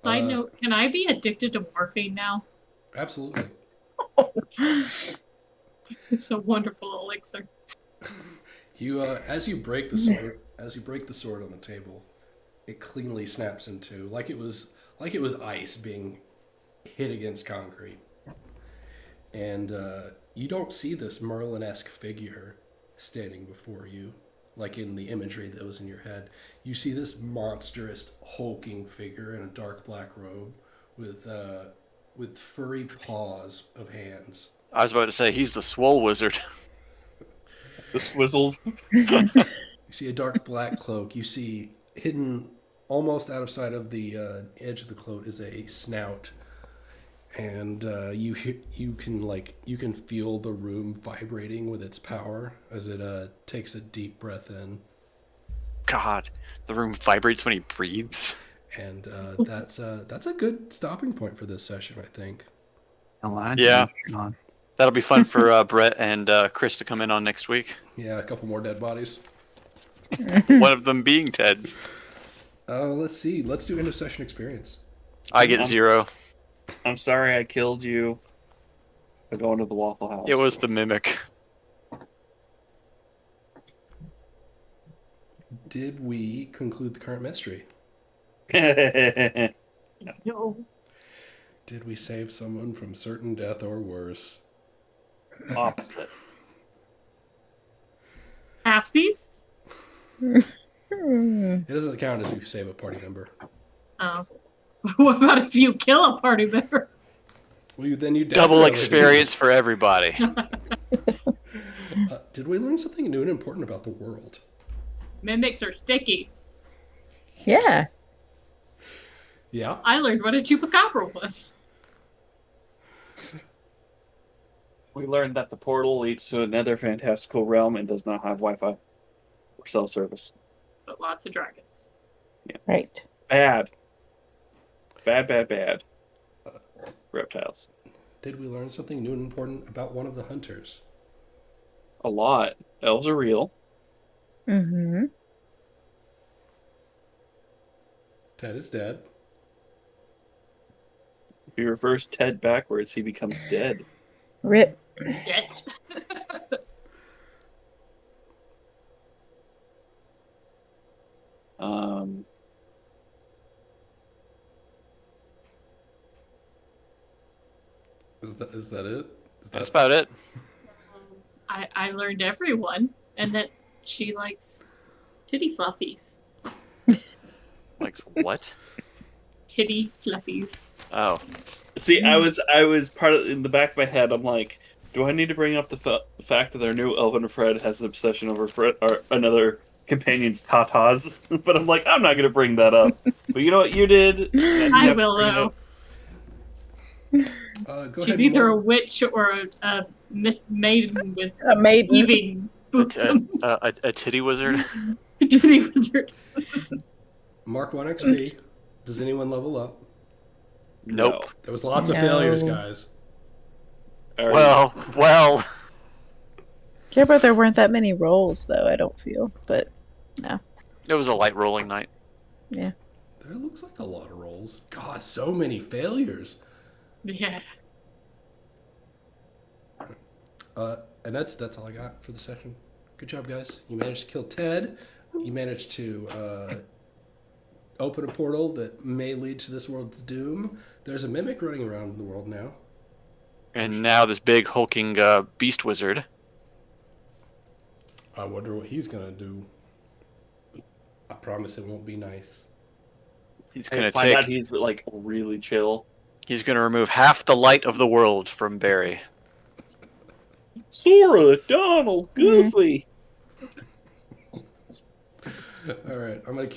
Side note, can I be addicted to morphine now? Absolutely. It's a wonderful elixir. You as you break the sword on the table, it cleanly snaps in two, like it was ice being hit against concrete. And you don't see this Merlin-esque figure standing before you, like in the imagery that was in your head. You see this monstrous, hulking figure in a dark black robe with furry paws of hands I was about to say he's the swole wizard. The swizzled. You see a dark black cloak. You see hidden almost out of sight of the edge of the cloak is a snout, and you can feel the room vibrating with its power as it takes a deep breath in, God, the room vibrates when he breathes. and that's a good stopping point for this session, I think. Elijah, Yeah. Sean. That'll be fun for Brett and Chris to come in on next week. Yeah, a couple more dead bodies. One of them being Ted. Let's see. Let's do end of session experience. I get 0. I'm sorry I killed you by going to the Waffle House. It was the mimic. Did we conclude the current mystery? No. Did we save someone from certain death or worse? Opposite. Halfsies? It doesn't count as you save a party member. Oh. What about if you kill a party member? Well, then you Double definitely experience for everybody. Did we learn something new and important about the world? Mimics are sticky. Yeah. Yeah. I learned what a chupacabra was. We learned that the portal leads to another fantastical realm and does not have Wi-Fi or cell service. But lots of dragons. Right. Bad. Bad. Reptiles. Did we learn something new and important about one of the hunters? A lot. Elves are real. Mm-hmm. Ted is dead. If you reverse Ted backwards, he becomes dead. Rip. Dead. Is that it? That's about it. I learned everyone, and that she likes titty fluffies. Like, what? Titty fluffies. Oh. See, I was part of in the back of my head. I'm like, do I need to bring up the fact that our new Elven Fred has an obsession over Fred or another companion's tatas? But I'm like, I'm not gonna bring that up. But you know what you did? I will though. Go She's ahead, either a Mark. witch or a maiden with A maiden. weaving bosoms. A titty wizard? Titty wizard. Mark 1 XP. Does anyone level up? Nope. There was lots of No. failures, guys. All right. Well. Yeah, but there weren't that many rolls, though, I don't feel. But, no. It was a light rolling night. Yeah. There looks like a lot of rolls. God, so many failures. Yeah. And that's all I got for the session. Good job, guys. You managed to kill Ted. You managed to open a portal that may lead to this world's doom. There's a mimic running around the world now. And now this big hulking beast wizard. I wonder what he's gonna do. I promise it won't be nice. He's I gonna find take. out he's like really chill. He's gonna remove half the light of the world from Barry. Sora, Donald, Goofy. All right, I'm gonna kill.